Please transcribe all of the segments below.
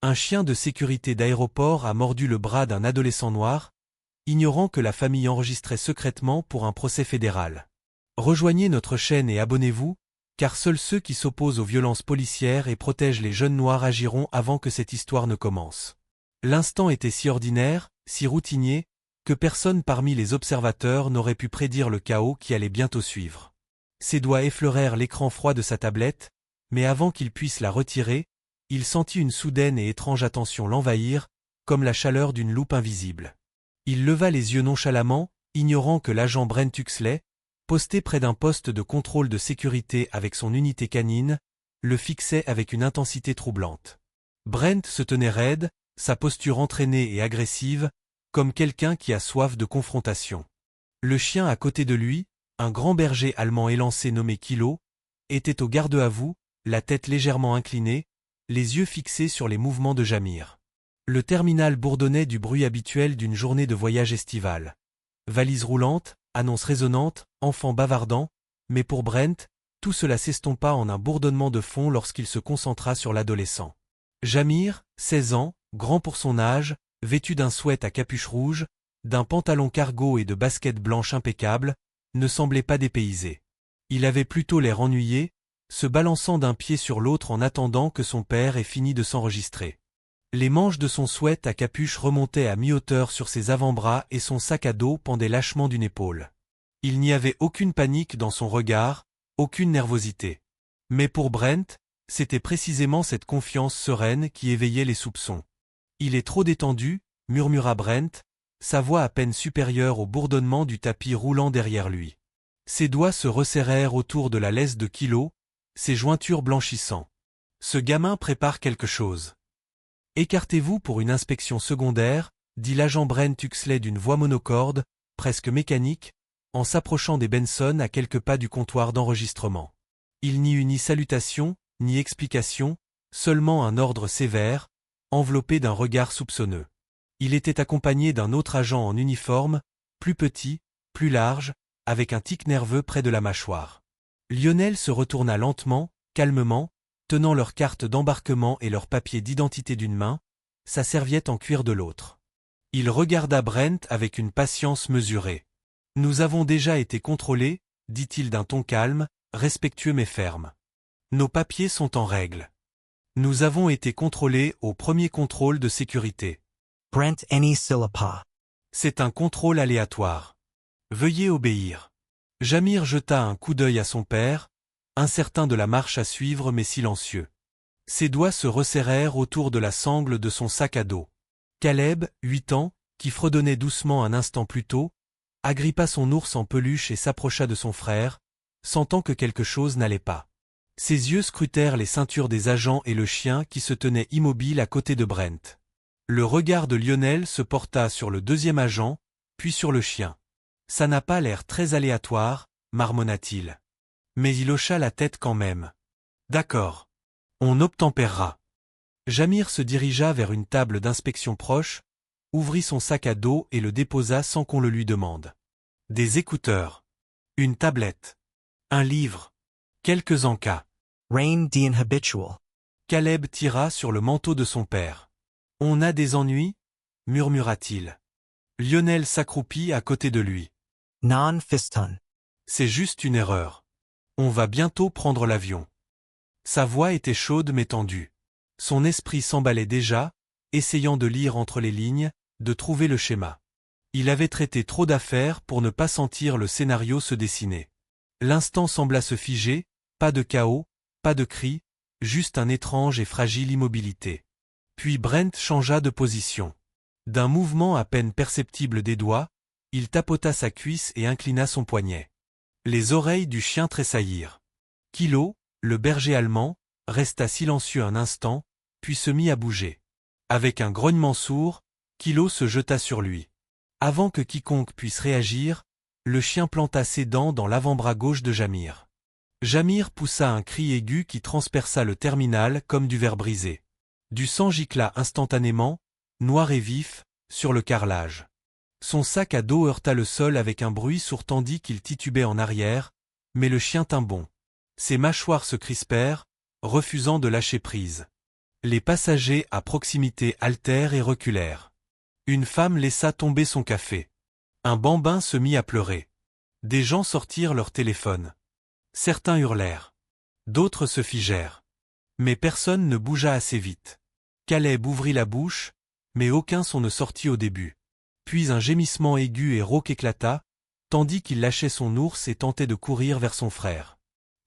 Un chien de sécurité d'aéroport a mordu le bras d'un adolescent noir, ignorant que la famille enregistrait secrètement pour un procès fédéral. Rejoignez notre chaîne et abonnez-vous, car seuls ceux qui s'opposent aux violences policières et protègent les jeunes noirs agiront avant que cette histoire ne commence. L'instant était si ordinaire, si routinier, que personne parmi les observateurs n'aurait pu prédire le chaos qui allait bientôt suivre. Ses doigts effleurèrent l'écran froid de sa tablette, mais avant qu'il puisse la retirer, il sentit une soudaine et étrange attention l'envahir, comme la chaleur d'une loupe invisible. Il leva les yeux nonchalamment, ignorant que l'agent Brent Huxley, posté près d'un poste de contrôle de sécurité avec son unité canine, le fixait avec une intensité troublante. Brent se tenait raide, sa posture entraînée et agressive, comme quelqu'un qui a soif de confrontation. Le chien à côté de lui, un grand berger allemand élancé nommé Kilo, était au garde-à-vous, la tête légèrement inclinée, les yeux fixés sur les mouvements de Jamir. Le terminal bourdonnait du bruit habituel d'une journée de voyage estival. Valises roulantes, annonces résonnantes, enfants bavardant, mais pour Brent, tout cela s'estompa en un bourdonnement de fond lorsqu'il se concentra sur l'adolescent. Jamir, 16 ans, grand pour son âge, vêtu d'un sweat à capuche rouge, d'un pantalon cargo et de baskets blanches impeccables, ne semblait pas dépaysé. Il avait plutôt l'air ennuyé, se balançant d'un pied sur l'autre en attendant que son père ait fini de s'enregistrer. Les manches de son sweat à capuche remontaient à mi-hauteur sur ses avant-bras et son sac à dos pendait lâchement d'une épaule. Il n'y avait aucune panique dans son regard, aucune nervosité. Mais pour Brent, c'était précisément cette confiance sereine qui éveillait les soupçons. « Il est trop détendu », murmura Brent, sa voix à peine supérieure au bourdonnement du tapis roulant derrière lui. Ses doigts se resserrèrent autour de la laisse de Kilo, ses jointures blanchissant. « Ce gamin prépare quelque chose. » « Écartez-vous pour une inspection secondaire, dit l'agent Brent Huxley d'une voix monocorde, presque mécanique, en s'approchant des Benson à quelques pas du comptoir d'enregistrement. Il n'y eut ni salutation, ni explication, seulement un ordre sévère, enveloppé d'un regard soupçonneux. Il était accompagné d'un autre agent en uniforme, plus petit, plus large, avec un tic nerveux près de la mâchoire. Lionel se retourna lentement, calmement, tenant leur carte d'embarquement et leur papier d'identité d'une main, sa serviette en cuir de l'autre. Il regarda Brent avec une patience mesurée. « Nous avons déjà été contrôlés, dit-il d'un ton calme, respectueux mais ferme. Nos papiers sont en règle. Nous avons été contrôlés au premier contrôle de sécurité. Brent Eni Silapa. C'est un contrôle aléatoire. Veuillez obéir. » Jamir jeta un coup d'œil à son père, incertain de la marche à suivre mais silencieux. Ses doigts se resserrèrent autour de la sangle de son sac à dos. Caleb, 8 ans, qui fredonnait doucement un instant plus tôt, agrippa son ours en peluche et s'approcha de son frère, sentant que quelque chose n'allait pas. Ses yeux scrutèrent les ceintures des agents et le chien qui se tenait immobile à côté de Brent. Le regard de Lionel se porta sur le deuxième agent, puis sur le chien. « Ça n'a pas l'air très aléatoire, » marmonna-t-il. Mais il hocha la tête quand même. « D'accord. On obtempérera. » Jamir se dirigea vers une table d'inspection proche, ouvrit son sac à dos et le déposa sans qu'on le lui demande. Des écouteurs. Une tablette. Un livre. Quelques encas. Rain the Inhabitual. Caleb tira sur le manteau de son père. « On a des ennuis » murmura-t-il. Lionel s'accroupit à côté de lui. Non fiston. « C'est juste une erreur. On va bientôt prendre l'avion. » Sa voix était chaude mais tendue. Son esprit s'emballait déjà, essayant de lire entre les lignes, de trouver le schéma. Il avait traité trop d'affaires pour ne pas sentir le scénario se dessiner. L'instant sembla se figer, pas de chaos, pas de cris, juste un étrange et fragile immobilité. Puis Brent changea de position. D'un mouvement à peine perceptible des doigts, il tapota sa cuisse et inclina son poignet. Les oreilles du chien tressaillirent. Kilo, le berger allemand, resta silencieux un instant, puis se mit à bouger. Avec un grognement sourd, Kilo se jeta sur lui. Avant que quiconque puisse réagir, le chien planta ses dents dans l'avant-bras gauche de Jamir. Jamir poussa un cri aigu qui transperça le terminal comme du verre brisé. Du sang gicla instantanément, noir et vif, sur le carrelage. Son sac à dos heurta le sol avec un bruit sourd tandis qu'il titubait en arrière, mais le chien tint bon. Ses mâchoires se crispèrent, refusant de lâcher prise. Les passagers à proximité haltèrent et reculèrent. Une femme laissa tomber son café. Un bambin se mit à pleurer. Des gens sortirent leur téléphone. Certains hurlèrent. D'autres se figèrent. Mais personne ne bougea assez vite. Caleb ouvrit la bouche, mais aucun son ne sortit au début. Puis un gémissement aigu et rauque éclata, tandis qu'il lâchait son ours et tentait de courir vers son frère.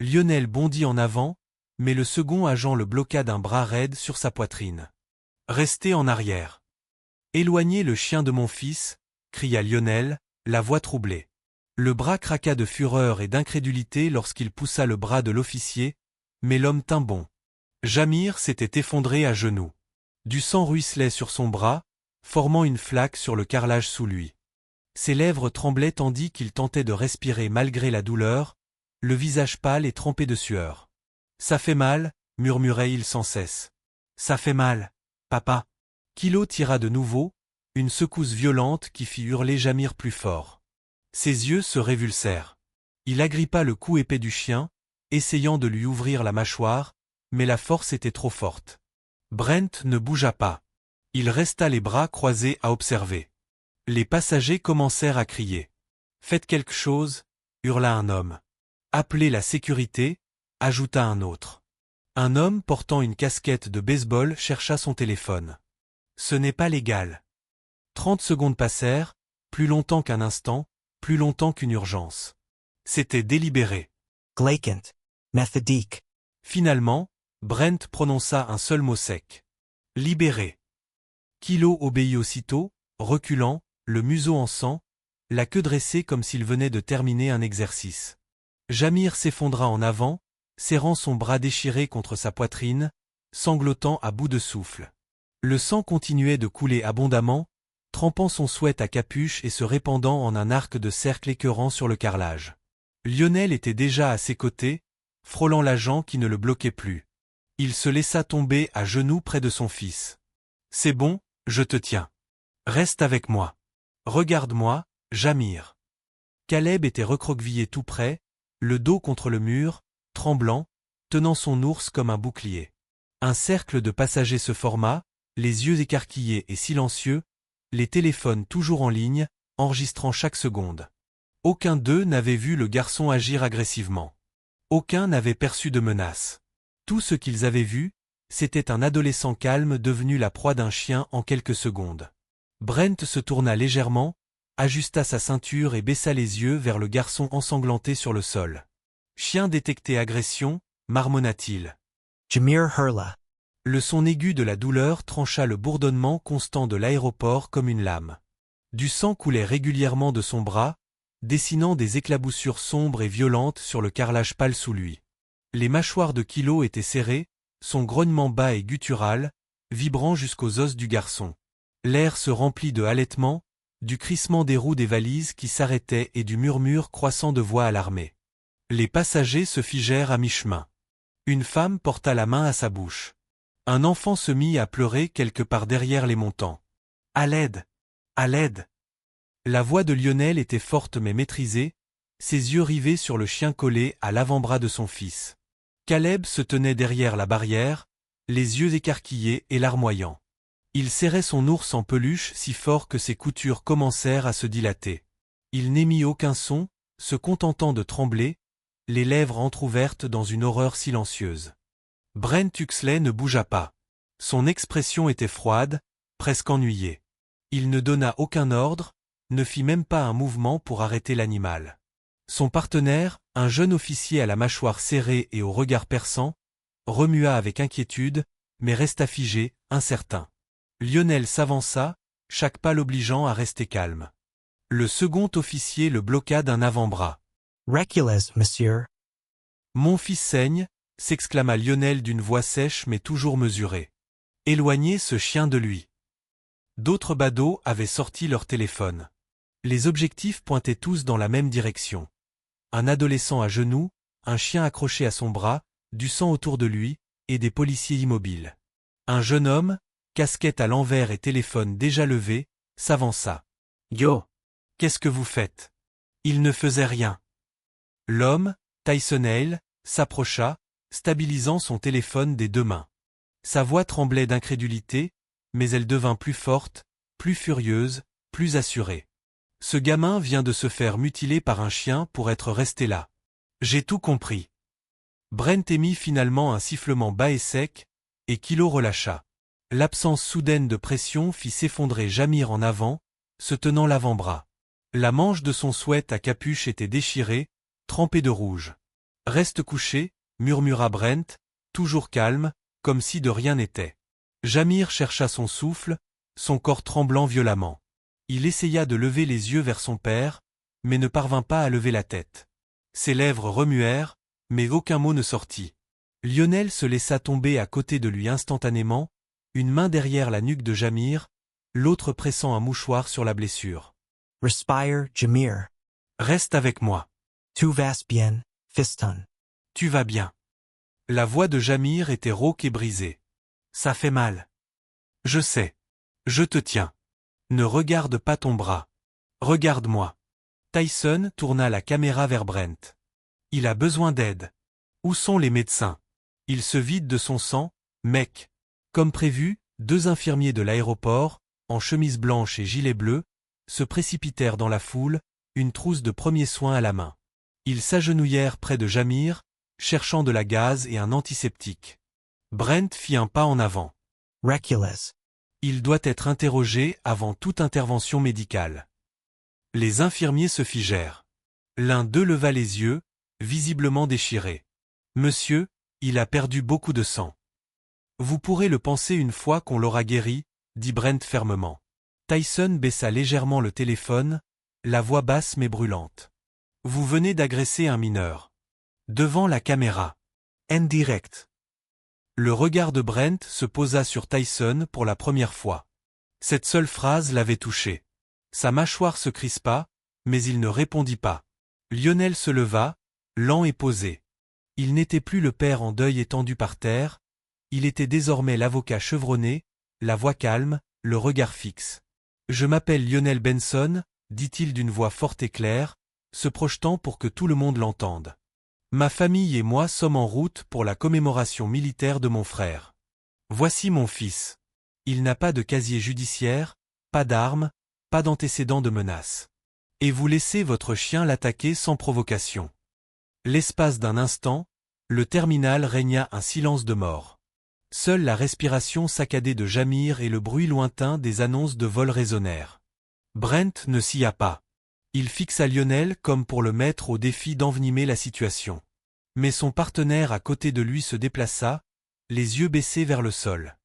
Lionel bondit en avant, mais le second agent le bloqua d'un bras raide sur sa poitrine. « Restez en arrière. »« Éloignez le chien de mon fils » cria Lionel, la voix troublée. Le bras craqua de fureur et d'incrédulité lorsqu'il poussa le bras de l'officier, mais l'homme tint bon. Jamir s'était effondré à genoux. Du sang ruisselait sur son bras, formant une flaque sur le carrelage sous lui. Ses lèvres tremblaient tandis qu'il tentait de respirer malgré la douleur, le visage pâle et trempé de sueur. « Ça fait mal » murmurait-il sans cesse. « Ça fait mal, papa. » Kilo tira de nouveau, une secousse violente qui fit hurler Jamir plus fort. Ses yeux se révulsèrent. Il agrippa le cou épais du chien, essayant de lui ouvrir la mâchoire, mais la force était trop forte. Brent ne bougea pas. Il resta les bras croisés à observer. Les passagers commencèrent à crier. « Faites quelque chose » hurla un homme. « Appelez la sécurité » ajouta un autre. Un homme portant une casquette de baseball chercha son téléphone. « Ce n'est pas légal. » 30 secondes passèrent, plus longtemps qu'un instant, plus longtemps qu'une urgence. C'était délibéré. Glaquant. Méthodique. Finalement, Brent prononça un seul mot sec. « Libéré ». Kilo obéit aussitôt, reculant, le museau en sang, la queue dressée comme s'il venait de terminer un exercice. Jamir s'effondra en avant, serrant son bras déchiré contre sa poitrine, sanglotant à bout de souffle. Le sang continuait de couler abondamment, trempant son sweat à capuche et se répandant en un arc de cercle écœurant sur le carrelage. Lionel était déjà à ses côtés, frôlant l'agent qui ne le bloquait plus. Il se laissa tomber à genoux près de son fils. « C'est bon, je te tiens. Reste avec moi. Regarde-moi, Jamir. » Caleb était recroquevillé tout près, le dos contre le mur, tremblant, tenant son ours comme un bouclier. Un cercle de passagers se forma, les yeux écarquillés et silencieux, les téléphones toujours en ligne, enregistrant chaque seconde. Aucun d'eux n'avait vu le garçon agir agressivement. Aucun n'avait perçu de menace. Tout ce qu'ils avaient vu, c'était un adolescent calme devenu la proie d'un chien en quelques secondes. Brent se tourna légèrement, ajusta sa ceinture et baissa les yeux vers le garçon ensanglanté sur le sol. « Chien détecté agression » marmonna-t-il. Jamir hurla. Le son aigu de la douleur trancha le bourdonnement constant de l'aéroport comme une lame. Du sang coulait régulièrement de son bras, dessinant des éclaboussures sombres et violentes sur le carrelage pâle sous lui. Les mâchoires de Kilo étaient serrées, son grognement bas et guttural, vibrant jusqu'aux os du garçon. L'air se remplit de halètements, du crissement des roues des valises qui s'arrêtaient et du murmure croissant de voix alarmées. Les passagers se figèrent à mi-chemin. Une femme porta la main à sa bouche. Un enfant se mit à pleurer quelque part derrière les montants. « À l'aide! À l'aide !» La voix de Lionel était forte mais maîtrisée, ses yeux rivés sur le chien collé à l'avant-bras de son fils. Caleb se tenait derrière la barrière, les yeux écarquillés et larmoyants. Il serrait son ours en peluche si fort que ses coutures commencèrent à se dilater. Il n'émit aucun son, se contentant de trembler, les lèvres entr'ouvertes dans une horreur silencieuse. Brent Huxley ne bougea pas. Son expression était froide, presque ennuyée. Il ne donna aucun ordre, ne fit même pas un mouvement pour arrêter l'animal. Son partenaire, un jeune officier à la mâchoire serrée et au regard perçant, remua avec inquiétude, mais resta figé, incertain. Lionel s'avança, chaque pas l'obligeant à rester calme. Le second officier le bloqua d'un avant-bras. « Reculez, monsieur. »« Mon fils saigne » s'exclama Lionel d'une voix sèche mais toujours mesurée. « Éloignez ce chien de lui. » D'autres badauds avaient sorti leur téléphone. Les objectifs pointaient tous dans la même direction. Un adolescent à genoux, un chien accroché à son bras, du sang autour de lui, et des policiers immobiles. Un jeune homme, casquette à l'envers et téléphone déjà levé, s'avança. « Yo! Qu'est-ce que vous faites ?» Il ne faisait rien. L'homme, Tyson Hale, s'approcha, stabilisant son téléphone des deux mains. Sa voix tremblait d'incrédulité, mais elle devint plus forte, plus furieuse, plus assurée. Ce gamin vient de se faire mutiler par un chien pour être resté là. J'ai tout compris. Brent émit finalement un sifflement bas et sec, et Kilo relâcha. L'absence soudaine de pression fit s'effondrer Jamir en avant, se tenant l'avant-bras. La manche de son sweat à capuche était déchirée, trempée de rouge. « Reste couché », murmura Brent, toujours calme, comme si de rien n'était. Jamir chercha son souffle, son corps tremblant violemment. Il essaya de lever les yeux vers son père, mais ne parvint pas à lever la tête. Ses lèvres remuèrent, mais aucun mot ne sortit. Lionel se laissa tomber à côté de lui instantanément, une main derrière la nuque de Jamir, l'autre pressant un mouchoir sur la blessure. « Respire, Jamir. Reste avec moi. Tu vas bien, fiston. Tu vas bien. » La voix de Jamir était rauque et brisée. « Ça fait mal. »« Je sais. Je te tiens. Ne regarde pas ton bras. Regarde-moi. » Tyson tourna la caméra vers Brent. « Il a besoin d'aide. Où sont les médecins? Il se vide de son sang, mec. » Comme prévu, 2 infirmiers de l'aéroport, en chemise blanche et gilet bleu, se précipitèrent dans la foule, une trousse de premiers soins à la main. Ils s'agenouillèrent près de Jamir, cherchant de la gaze et un antiseptique. Brent fit un pas en avant. Reculez. Il doit être interrogé avant toute intervention médicale. Les infirmiers se figèrent. L'un d'eux leva les yeux, visiblement déchiré. « Monsieur, il a perdu beaucoup de sang. » « Vous pourrez le penser une fois qu'on l'aura guéri, » dit Brent fermement. Tyson baissa légèrement le téléphone, la voix basse mais brûlante. « Vous venez d'agresser un mineur. » Devant la caméra. En direct. Le regard de Brent se posa sur Tyson pour la première fois. Cette seule phrase l'avait touché. Sa mâchoire se crispa, mais il ne répondit pas. Lionel se leva, lent et posé. Il n'était plus le père en deuil étendu par terre, il était désormais l'avocat chevronné, la voix calme, le regard fixe. « Je m'appelle Lionel Benson, » dit-il d'une voix forte et claire, se projetant pour que tout le monde l'entende. « Ma famille et moi sommes en route pour la commémoration militaire de mon frère. Voici mon fils. Il n'a pas de casier judiciaire, pas d'armes, pas d'antécédents de menaces. Et vous laissez votre chien l'attaquer sans provocation. » L'espace d'un instant, le terminal régna un silence de mort. Seule la respiration saccadée de Jamir et le bruit lointain des annonces de vol résonnèrent. Brent ne scia pas. Il fixa Lionel comme pour le mettre au défi d'envenimer la situation. Mais son partenaire à côté de lui se déplaça, les yeux baissés vers le sol.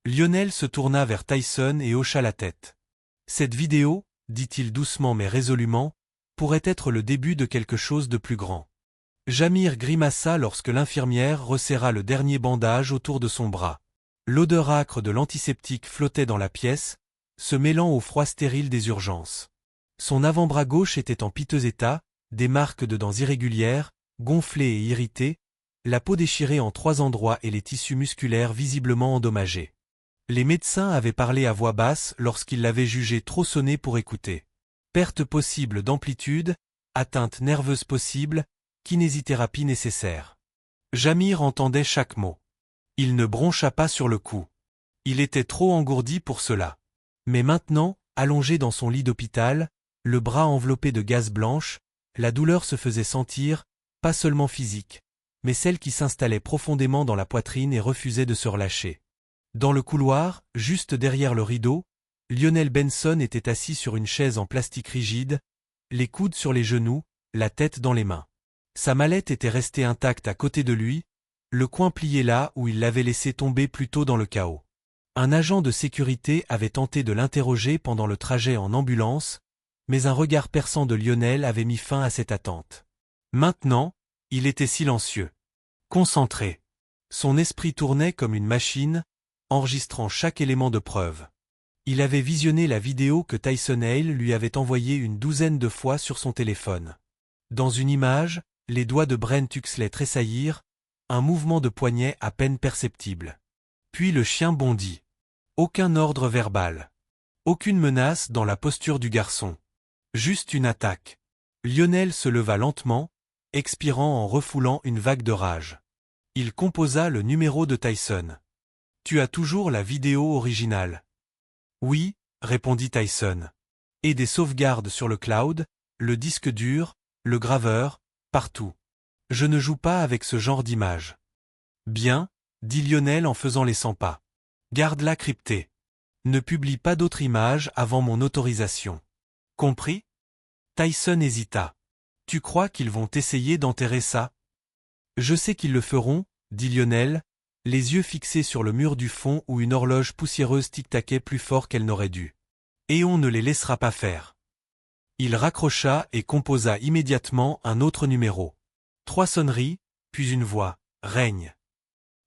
Lionel se tourna vers Tyson et hocha la tête. « Cette vidéo, » dit-il doucement mais résolument, « pourrait être le début de quelque chose de plus grand. » Jamir grimaça lorsque l'infirmière resserra le dernier bandage autour de son bras. L'odeur âcre de l'antiseptique flottait dans la pièce, se mêlant au froid stérile des urgences. Son avant-bras gauche était en piteux état, des marques de dents irrégulières, gonflées et irritées, la peau déchirée en 3 endroits et les tissus musculaires visiblement endommagés. Les médecins avaient parlé à voix basse lorsqu'ils l'avaient jugé trop sonné pour écouter. Perte possible d'amplitude, atteinte nerveuse possible, kinésithérapie nécessaire. Jamir entendait chaque mot. Il ne broncha pas sur le coup. Il était trop engourdi pour cela. Mais maintenant, allongé dans son lit d'hôpital, le bras enveloppé de gaze blanche, la douleur se faisait sentir, pas seulement physique, mais celle qui s'installait profondément dans la poitrine et refusait de se relâcher. Dans le couloir, juste derrière le rideau, Lionel Benson était assis sur une chaise en plastique rigide, les coudes sur les genoux, la tête dans les mains. Sa mallette était restée intacte à côté de lui, le coin plié là où il l'avait laissé tomber plus tôt dans le chaos. Un agent de sécurité avait tenté de l'interroger pendant le trajet en ambulance, mais un regard perçant de Lionel avait mis fin à cette attente. Maintenant, il était silencieux. Concentré. Son esprit tournait comme une machine, enregistrant chaque élément de preuve. Il avait visionné la vidéo que Tyson Hale lui avait envoyée une 12aine de fois sur son téléphone. Dans une image, les doigts de Brent Huxley tressaillirent, un mouvement de poignet à peine perceptible. Puis le chien bondit. Aucun ordre verbal. Aucune menace dans la posture du garçon. Juste une attaque. Lionel se leva lentement, expirant en refoulant une vague de rage. Il composa le numéro de Tyson. Tu as toujours la vidéo originale. Oui, répondit Tyson. Et des sauvegardes sur le cloud, le disque dur, le graveur, partout. Je ne joue pas avec ce genre d'image. Bien, dit Lionel en faisant les 100 pas. Garde-la cryptée. Ne publie pas d'autres images avant mon autorisation. Compris? Tyson hésita. Tu crois qu'ils vont essayer d'enterrer ça? Je sais qu'ils le feront, dit Lionel, les yeux fixés sur le mur du fond où une horloge poussiéreuse tic-taquait plus fort qu'elle n'aurait dû. Et on ne les laissera pas faire. Il raccrocha et composa immédiatement un autre numéro. 3 sonneries, puis une voix, règne.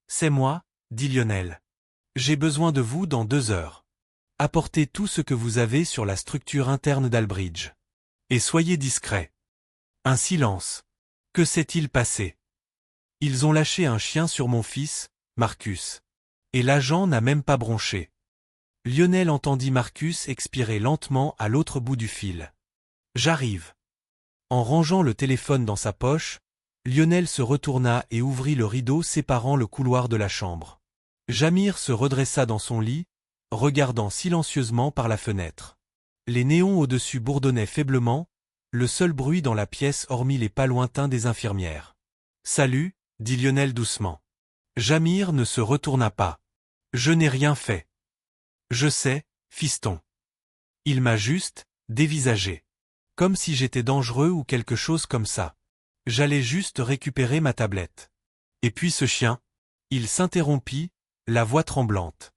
C'est moi, dit Lionel. J'ai besoin de vous dans 2 heures. Apportez tout ce que vous avez sur la structure interne d'Albridge. Et soyez discret. Un silence. Que s'est-il passé? Ils ont lâché un chien sur mon fils, Marcus. Et l'agent n'a même pas bronché. Lionel entendit Marcus expirer lentement à l'autre bout du fil. J'arrive. En rangeant le téléphone dans sa poche, Lionel se retourna et ouvrit le rideau séparant le couloir de la chambre. Jamir se redressa dans son lit, regardant silencieusement par la fenêtre. Les néons au-dessus bourdonnaient faiblement, le seul bruit dans la pièce hormis les pas lointains des infirmières. « Salut » dit Lionel doucement. Jamir ne se retourna pas. « Je n'ai rien fait. »« Je sais, fiston. Il m'a juste dévisagé. Comme si j'étais dangereux ou quelque chose comme ça. J'allais juste récupérer ma tablette. Et puis ce chien ?» Il s'interrompit, la voix tremblante.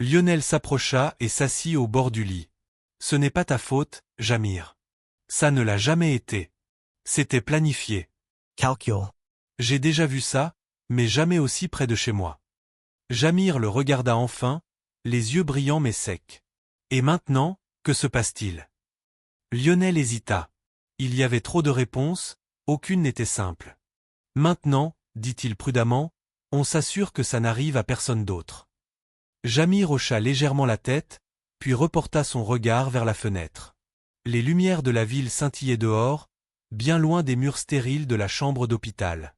Lionel s'approcha et s'assit au bord du lit. « Ce n'est pas ta faute, Jamir. Ça ne l'a jamais été. C'était planifié. Calcul. J'ai déjà vu ça, mais jamais aussi près de chez moi. » Jamir le regarda enfin, les yeux brillants mais secs. « Et maintenant, que se passe-t-il » Lionel hésita. Il y avait trop de réponses, aucune n'était simple. « Maintenant, dit-il prudemment, on s'assure que ça n'arrive à personne d'autre. » Jamir hocha légèrement la tête, puis reporta son regard vers la fenêtre. Les lumières de la ville scintillaient dehors, bien loin des murs stériles de la chambre d'hôpital.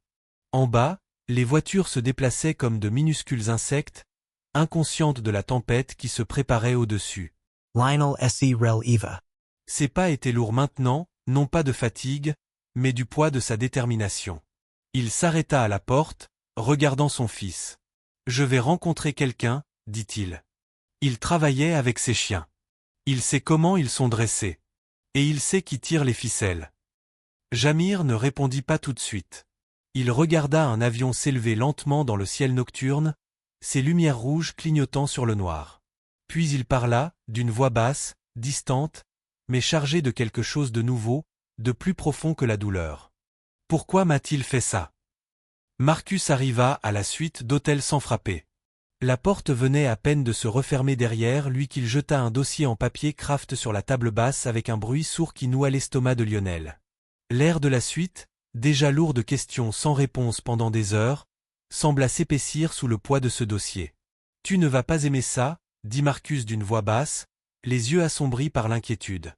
En bas, les voitures se déplaçaient comme de minuscules insectes, inconscientes de la tempête qui se préparait au-dessus. Lionel S.E. Rel Eva. Ses pas étaient lourds maintenant, non pas de fatigue, mais du poids de sa détermination. Il s'arrêta à la porte, regardant son fils. « Je vais rencontrer quelqu'un, » dit-il. Il travaillait avec ses chiens. Il sait comment ils sont dressés. Et il sait qui tire les ficelles. Jamir ne répondit pas tout de suite. Il regarda un avion s'élever lentement dans le ciel nocturne, ses lumières rouges clignotant sur le noir. Puis il parla, d'une voix basse, distante, mais chargée de quelque chose de nouveau, de plus profond que la douleur. « Pourquoi m'a-t-il fait ça ?» Marcus arriva à la suite d'Hôtel sans frapper. La porte venait à peine de se refermer derrière lui qu'il jeta un dossier en papier Kraft sur la table basse avec un bruit sourd qui noua l'estomac de Lionel. L'air de la suite, déjà lourd de questions sans réponse pendant des heures, sembla s'épaissir sous le poids de ce dossier. « Tu ne vas pas aimer ça » dit Marcus d'une voix basse, les yeux assombris par l'inquiétude.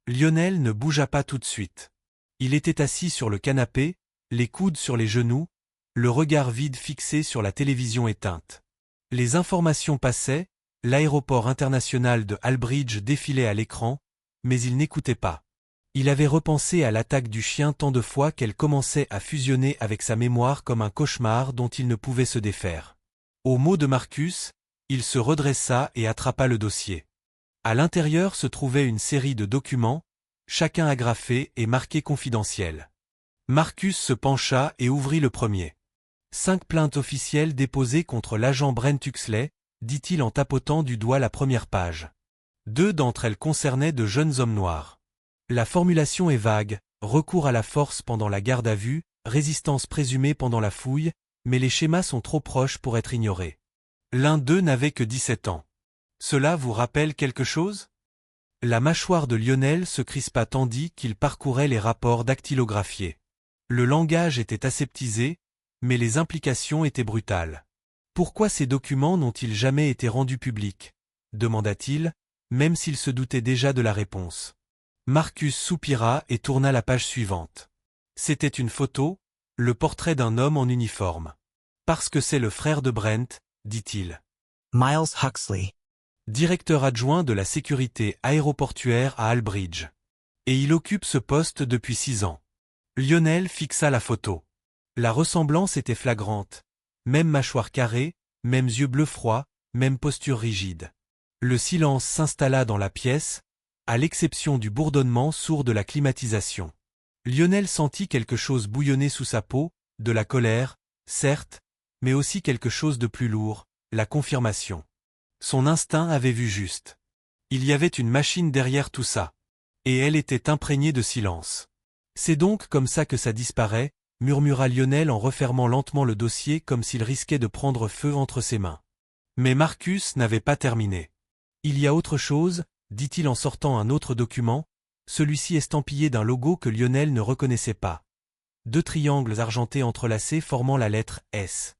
Lionel ne bougea pas tout de suite. Il était assis sur le canapé, les coudes sur les genoux, le regard vide fixé sur la télévision éteinte. Les informations passaient, l'aéroport international de Albridge défilait à l'écran, mais il n'écoutait pas. Il avait repensé à l'attaque du chien tant de fois qu'elle commençait à fusionner avec sa mémoire comme un cauchemar dont il ne pouvait se défaire. Au mot de Marcus, il se redressa et attrapa le dossier. À l'intérieur se trouvait une série de documents, chacun agrafé et marqué confidentiel. Marcus se pencha et ouvrit le premier. 5 plaintes officielles déposées contre l'agent Brent Huxley, dit-il en tapotant du doigt la première page. 2 d'entre elles concernaient de jeunes hommes noirs. La formulation est vague, recours à la force pendant la garde à vue, résistance présumée pendant la fouille, mais les schémas sont trop proches pour être ignorés. L'un d'eux n'avait que 17 ans. Cela vous rappelle quelque chose? La mâchoire de Lionel se crispa tandis qu'il parcourait les rapports dactylographiés. Le langage était aseptisé, mais les implications étaient brutales. « Pourquoi ces documents n'ont-ils jamais été rendus publics » demanda-t-il, même s'il se doutait déjà de la réponse. Marcus soupira et tourna la page suivante. C'était une photo, le portrait d'un homme en uniforme. « Parce que c'est le frère de Brent, dit-il. Miles Huxley. Directeur adjoint de la sécurité aéroportuaire à Albridge. Et il occupe ce poste depuis 6 ans. Lionel fixa la photo. La ressemblance était flagrante. Même mâchoire carrée, mêmes yeux bleus froids, même posture rigide. Le silence s'installa dans la pièce, à l'exception du bourdonnement sourd de la climatisation. Lionel sentit quelque chose bouillonner sous sa peau, de la colère, certes, mais aussi quelque chose de plus lourd, la confirmation. Son instinct avait vu juste. Il y avait une machine derrière tout ça. Et elle était imprégnée de silence. C'est donc comme ça que ça disparaît, murmura Lionel en refermant lentement le dossier comme s'il risquait de prendre feu entre ses mains. Mais Marcus n'avait pas terminé. Il y a autre chose, dit-il en sortant un autre document, celui-ci estampillé d'un logo que Lionel ne reconnaissait pas. 2 triangles argentés entrelacés formant la lettre S.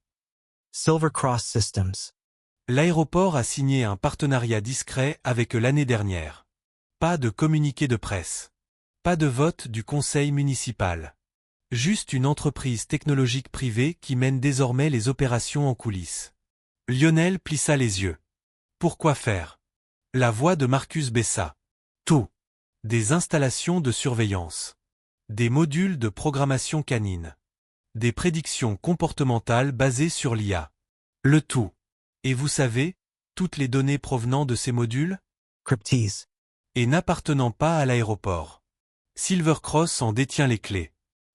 Silver Cross Systems. L'aéroport a signé un partenariat discret avec eux l'année dernière. Pas de communiqué de presse. Pas de vote du conseil municipal. Juste une entreprise technologique privée qui mène désormais les opérations en coulisses. Lionel plissa les yeux. Pourquoi faire? La voix de Marcus baissa. Tout. Des installations de surveillance. Des modules de programmation canine. Des prédictions comportementales basées sur l'IA. Le tout. Et vous savez, toutes les données provenant de ces modules? Cryptese. Et n'appartenant pas à l'aéroport. Silver Cross en détient les clés.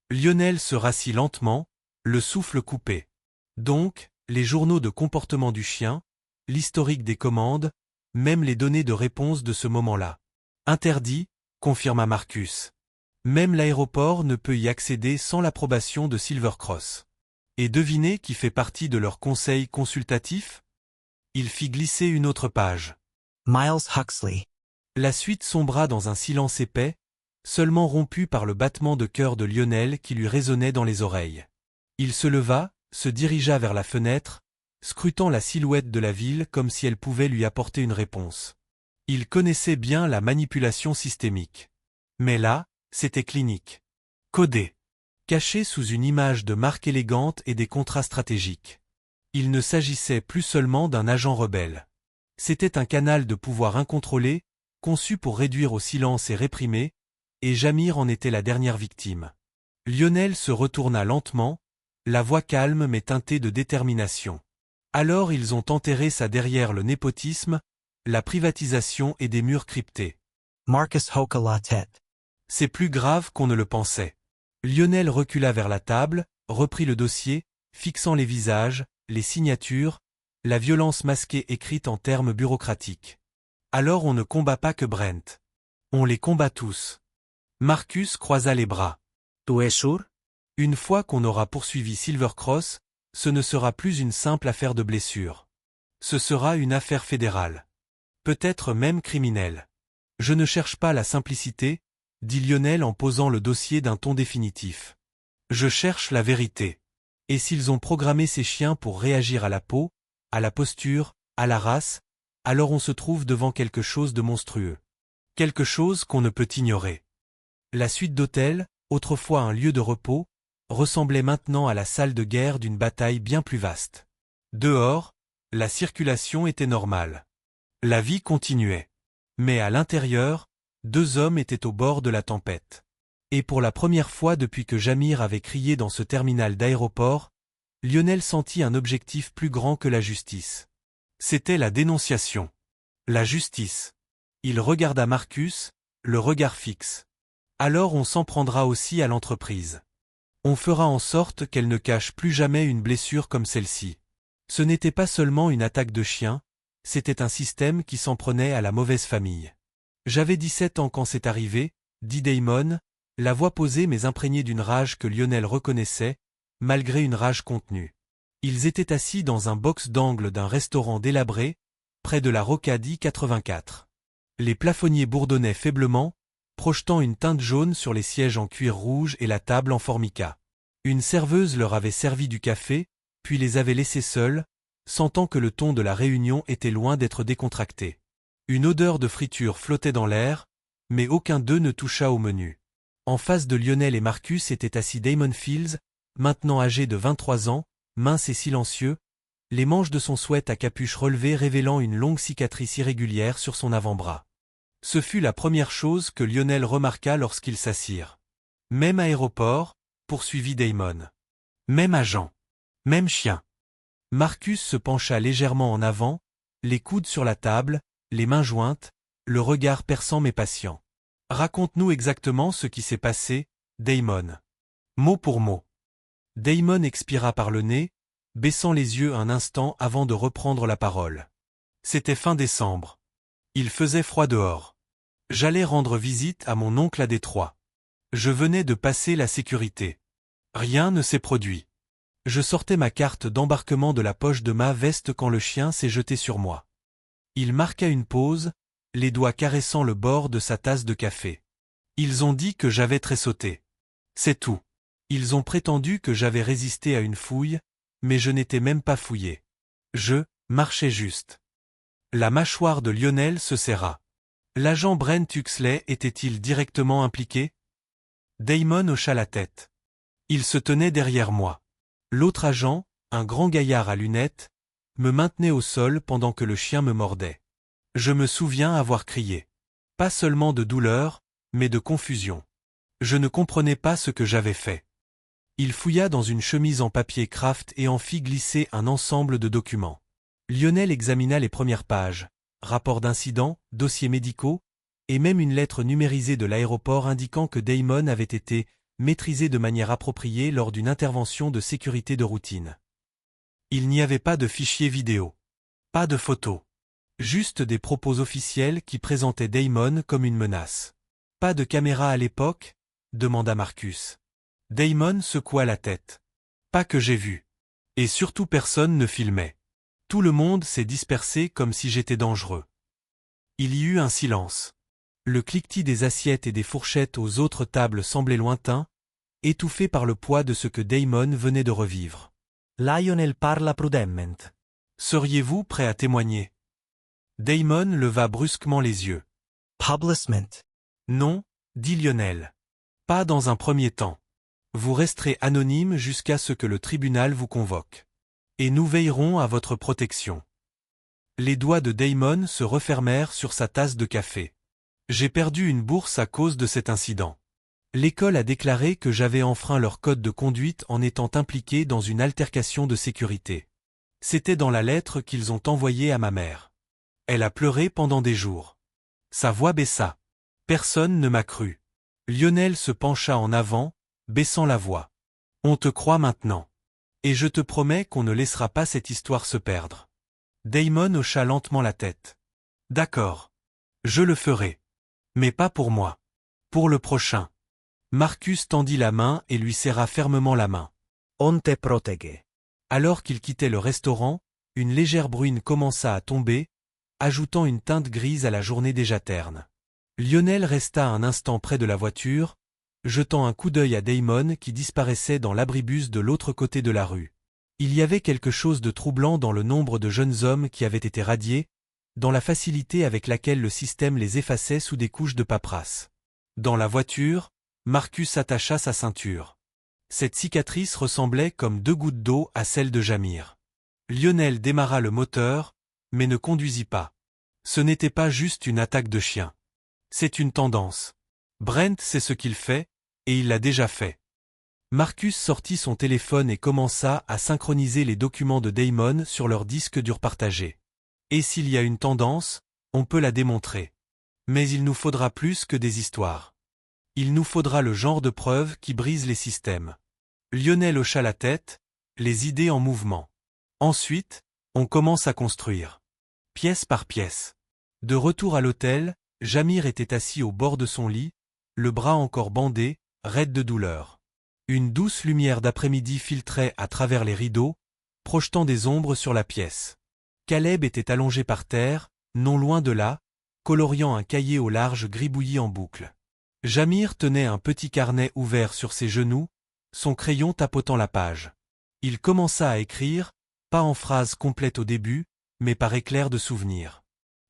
Lionel se rassit lentement, le souffle coupé. Donc, les journaux de comportement du chien, l'historique des commandes, même les données de réponse de ce moment-là. Interdit, confirma Marcus. Même l'aéroport ne peut y accéder sans l'approbation de Silver Cross. Et devinez qui fait partie de leur conseil consultatif? Il fit glisser une autre page. Miles Huxley. La suite sombra dans un silence épais, seulement rompu par le battement de cœur de Lionel qui lui résonnait dans les oreilles. Il se leva, se dirigea vers la fenêtre, scrutant la silhouette de la ville comme si elle pouvait lui apporter une réponse. Il connaissait bien la manipulation systémique. Mais là, c'était clinique. Codé. Caché sous une image de marque élégante et des contrats stratégiques. Il ne s'agissait plus seulement d'un agent rebelle. C'était un canal de pouvoir incontrôlé, conçu pour réduire au silence et réprimer, et Jamir en était la dernière victime. Lionel se retourna lentement, la voix calme mais teintée de détermination. Alors ils ont enterré ça derrière le népotisme, la privatisation et des murs cryptés. Marcus hocha la tête. C'est plus grave qu'on ne le pensait. Lionel recula vers la table, reprit le dossier, fixant les visages, les signatures, la violence masquée écrite en termes bureaucratiques. Alors on ne combat pas que Brent. On les combat tous. Marcus croisa les bras. Tu es sûr? Une fois qu'on aura poursuivi Silver Cross, ce ne sera plus une simple affaire de blessure. Ce sera une affaire fédérale. Peut-être même criminelle. Je ne cherche pas la simplicité, dit Lionel en posant le dossier d'un ton définitif. Je cherche la vérité. Et s'ils ont programmé ces chiens pour réagir à la peau, à la posture, à la race, alors on se trouve devant quelque chose de monstrueux. Quelque chose qu'on ne peut ignorer. La suite d'hôtel, autrefois un lieu de repos, ressemblait maintenant à la salle de guerre d'une bataille bien plus vaste. Dehors, la circulation était normale. La vie continuait. Mais à l'intérieur, 2 hommes étaient au bord de la tempête. Et pour la première fois depuis que Jamir avait crié dans ce terminal d'aéroport, Lionel sentit un objectif plus grand que la justice. C'était la dénonciation. La justice. Il regarda Marcus, le regard fixe. Alors on s'en prendra aussi à l'entreprise. On fera en sorte qu'elle ne cache plus jamais une blessure comme celle-ci. Ce n'était pas seulement une attaque de chien, c'était un système qui s'en prenait à la mauvaise famille. J'avais 17 ans quand c'est arrivé, dit Damon, la voix posée mais imprégnée d'une rage que Lionel reconnaissait, malgré une rage contenue. Ils étaient assis dans un box d'angle d'un restaurant délabré, près de la Rocade 84. Les plafonniers bourdonnaient faiblement, projetant une teinte jaune sur les sièges en cuir rouge et la table en formica. Une serveuse leur avait servi du café, puis les avait laissés seuls, sentant que le ton de la réunion était loin d'être décontracté. Une odeur de friture flottait dans l'air, mais aucun d'eux ne toucha au menu. En face de Lionel et Marcus était assis Damon Fields, maintenant âgé de 23 ans, mince et silencieux, les manches de son sweat à capuche relevée révélant une longue cicatrice irrégulière sur son avant-bras. Ce fut la première chose que Lionel remarqua lorsqu'ils s'assirent. Même aéroport, poursuivit Damon. Même agent. Même chien. Marcus se pencha légèrement en avant, les coudes sur la table, les mains jointes, le regard perçant mais patient. Raconte-nous exactement ce qui s'est passé, Damon. Mot pour mot. Damon expira par le nez, baissant les yeux un instant avant de reprendre la parole. C'était fin décembre. Il faisait froid dehors. J'allais rendre visite à mon oncle à Détroit. Je venais de passer la sécurité. Rien ne s'est produit. Je sortais ma carte d'embarquement de la poche de ma veste quand le chien s'est jeté sur moi. Il marqua une pause, les doigts caressant le bord de sa tasse de café. Ils ont dit que j'avais tressauté. C'est tout. Ils ont prétendu que j'avais résisté à une fouille, mais je n'étais même pas fouillé. Je marchais juste. La mâchoire de Lionel se serra. L'agent Brent Huxley était-il directement impliqué? Damon hocha la tête. Il se tenait derrière moi. L'autre agent, un grand gaillard à lunettes, me maintenait au sol pendant que le chien me mordait. Je me souviens avoir crié. Pas seulement de douleur, mais de confusion. Je ne comprenais pas ce que j'avais fait. Il fouilla dans une chemise en papier craft et en fit glisser un ensemble de documents. Lionel examina les premières pages, rapports d'incidents, dossiers médicaux, et même une lettre numérisée de l'aéroport indiquant que Damon avait été maîtrisé de manière appropriée lors d'une intervention de sécurité de routine. Il n'y avait pas de fichier vidéo. Pas de photos. Juste des propos officiels qui présentaient Damon comme une menace. Pas de caméra à l'époque? Demanda Marcus. Damon secoua la tête. Pas que j'ai vu. Et surtout personne ne filmait. Tout le monde s'est dispersé comme si j'étais dangereux. Il y eut un silence. Le cliquetis des assiettes et des fourchettes aux autres tables semblait lointain, étouffé par le poids de ce que Damon venait de revivre. Lionel parla prudemment. Seriez-vous prêt à témoigner? Damon leva brusquement les yeux. Publicement. Non, dit Lionel. Pas dans un premier temps. Vous resterez anonyme jusqu'à ce que le tribunal vous convoque. Et nous veillerons à votre protection. Les doigts de Damon se refermèrent sur sa tasse de café. J'ai perdu une bourse à cause de cet incident. L'école a déclaré que j'avais enfreint leur code de conduite en étant impliqué dans une altercation de sécurité. C'était dans la lettre qu'ils ont envoyée à ma mère. Elle a pleuré pendant des jours. Sa voix baissa. Personne ne m'a cru. Lionel se pencha en avant, baissant la voix. On te croit maintenant. Et je te promets qu'on ne laissera pas cette histoire se perdre. Damon hocha lentement la tête. D'accord. Je le ferai. Mais pas pour moi. Pour le prochain. Marcus tendit la main et lui serra fermement la main. On te protège. Alors qu'il quittait le restaurant, une légère bruine commença à tomber, ajoutant une teinte grise à la journée déjà terne. Lionel resta un instant près de la voiture, jetant un coup d'œil à Damon qui disparaissait dans l'abribus de l'autre côté de la rue. Il y avait quelque chose de troublant dans le nombre de jeunes hommes qui avaient été radiés, dans la facilité avec laquelle le système les effaçait sous des couches de paperasse. Dans la voiture, Marcus attacha sa ceinture. Cette cicatrice ressemblait comme 2 gouttes d'eau à celle de Jamir. Lionel démarra le moteur, mais ne conduisit pas. Ce n'était pas juste une attaque de chien. C'est une tendance. Brent sait ce qu'il fait, et il l'a déjà fait. Marcus sortit son téléphone et commença à synchroniser les documents de Damon sur leur disque dur partagé. Et s'il y a une tendance, on peut la démontrer. Mais il nous faudra plus que des histoires. Il nous faudra le genre de preuves qui brisent les systèmes. Lionel hocha la tête, les idées en mouvement. Ensuite, on commence à construire. Pièce par pièce. De retour à l'hôtel, Jamir était assis au bord de son lit, le bras encore bandé, raide de douleur. Une douce lumière d'après-midi filtrait à travers les rideaux, projetant des ombres sur la pièce. Caleb était allongé par terre, non loin de là, coloriant un cahier au large gribouillis en boucle. Jamir tenait un petit carnet ouvert sur ses genoux, son crayon tapotant la page. Il commença à écrire, pas en phrases complètes au début, mais par éclairs de souvenirs.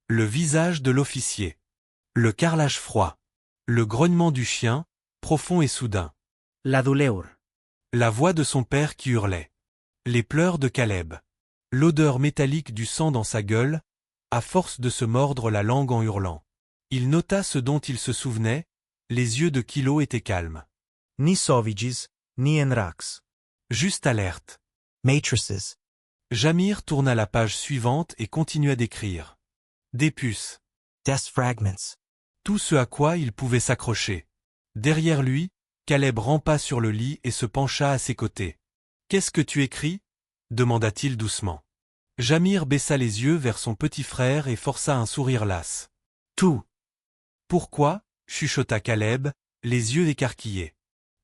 Le visage de l'officier. Le carrelage froid. Le grognement du chien, profond et soudain. La douleur. La voix de son père qui hurlait. Les pleurs de Caleb. L'odeur métallique du sang dans sa gueule, à force de se mordre la langue en hurlant. Il nota ce dont il se souvenait, les yeux de Kilo étaient calmes. Ni Sovigis, ni Enrax. Juste alerte. Matrices. Jamir tourna la page suivante et continua d'écrire. Des puces. Des fragments. Tout ce à quoi il pouvait s'accrocher. Derrière lui, Caleb rampa sur le lit et se pencha à ses côtés. « Qu'est-ce que tu écris » demanda-t-il doucement. Jamir baissa les yeux vers son petit frère et força un sourire las. « Tout. »« Pourquoi » chuchota Caleb, les yeux écarquillés.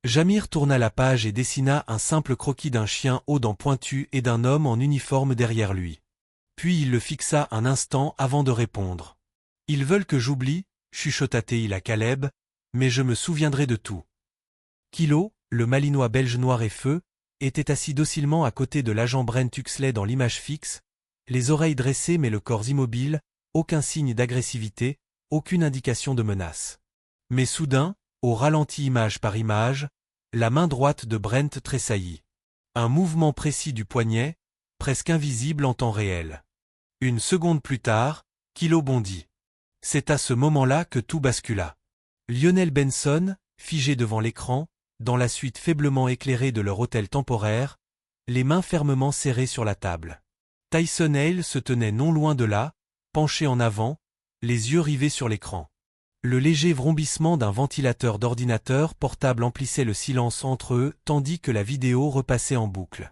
Jamir tourna la page et dessina un simple croquis d'un chien aux dents pointues et d'un homme en uniforme derrière lui. Puis il le fixa un instant avant de répondre. « Ils veulent que j'oublie » chuchota-t-il à Caleb, « mais je me souviendrai de tout. » Kilo, le malinois belge noir et feu, était assis docilement à côté de l'agent Brent Huxley dans l'image fixe, les oreilles dressées mais le corps immobile, aucun signe d'agressivité, aucune indication de menace. Mais soudain, au ralenti image par image, la main droite de Brent tressaillit. Un mouvement précis du poignet, presque invisible en temps réel. Une seconde plus tard, Kilo bondit. C'est à ce moment-là que tout bascula. Lionel Benson, figé devant l'écran, dans la suite faiblement éclairée de leur hôtel temporaire, les mains fermement serrées sur la table. Tyson Hale se tenait non loin de là, penché en avant, les yeux rivés sur l'écran. Le léger vrombissement d'un ventilateur d'ordinateur portable emplissait le silence entre eux tandis que la vidéo repassait en boucle.